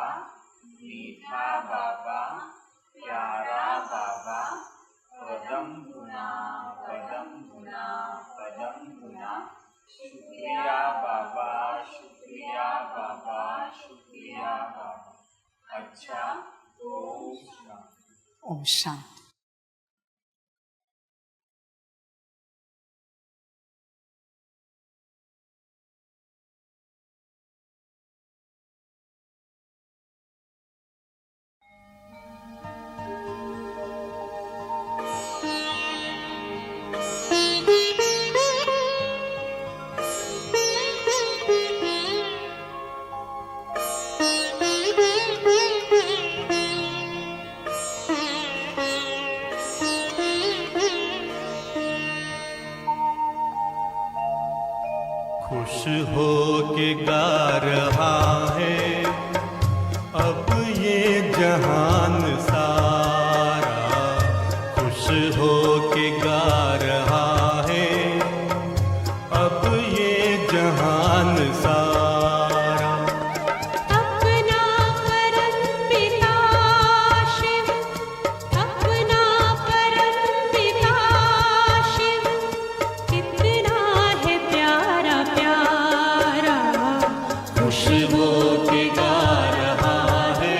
मीठा बाबा, प्यारा बाबा, पदम गुना पदम गुना पदम गुना। शुक्रिया बाबा, शुक्रिया बाबा, शुक्रिया बाबा। अच्छा, ओम शांति। ओम शांति। खुश हो के गा रहा है अब ये जहान सारा, खुश हो के गा रहा है अब ये जहान सारा। अपना परम पिता शिव, अपना परम पिता शिव, कितना है प्यारा प्यारा, खुश हो के गा रहा है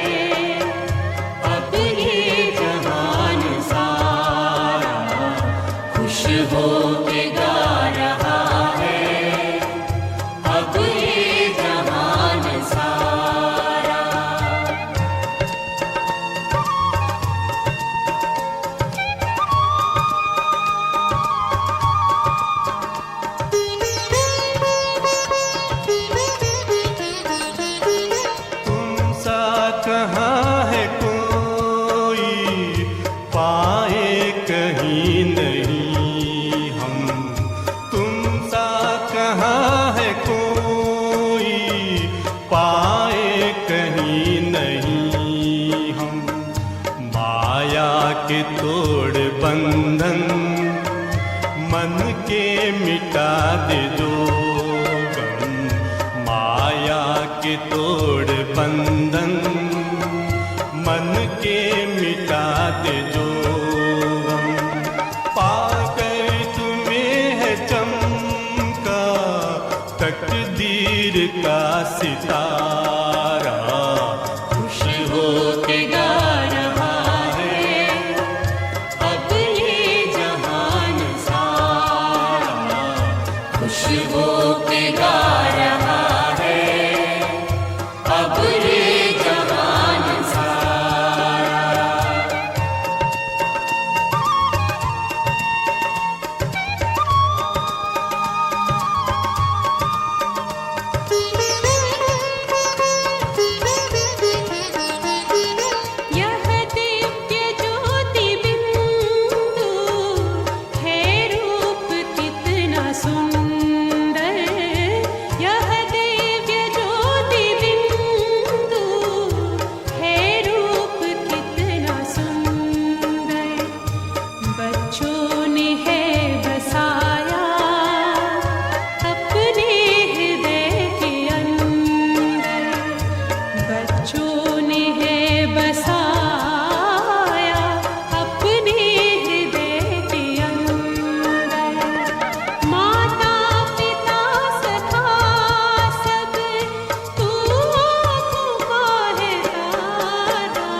अब ये जहान सारा, खुश हो के गा रहा है अब ये जहान सारा। तुम सा कहाँ है कोई पाए कहीं नहीं हम, तुम सा कहाँ है कोई पाए कहीं नहीं हम। माया के तोड़ बंधन मन के मिटा दे जो गम, माया के तोड़ बंधन मन के मिटा दे जो गम। पाकर तुम्हें है चमका तकदीर का सितारा, खुश हो के गा रहा है अब ये जहान सारा, खुश हो के गा रहा है अब ये जहान सारा। यह दिव्य ज्योति बिंदु है रूप कितना सुंदर, यह दिव्य ज्योति बिंदु है रूप कितना सुंदर। बच्चों ने है बसाया अपने हृदय के अंदर, बच्चों ने है बसाया अपने हृदय के अंदर। माता पिता सखा सब तू आँखों का है तारा,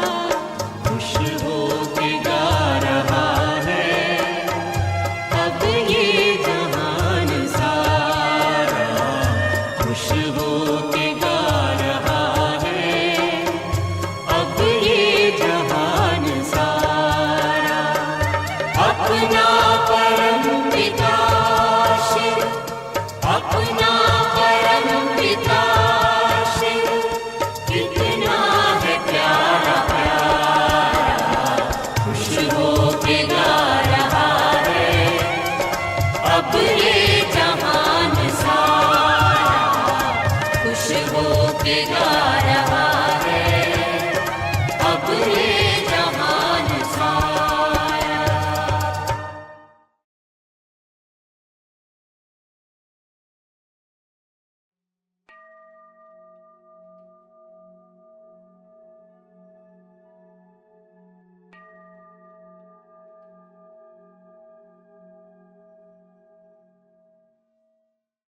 खुश हो के गा रहा है अब ये जहान सारा, खुश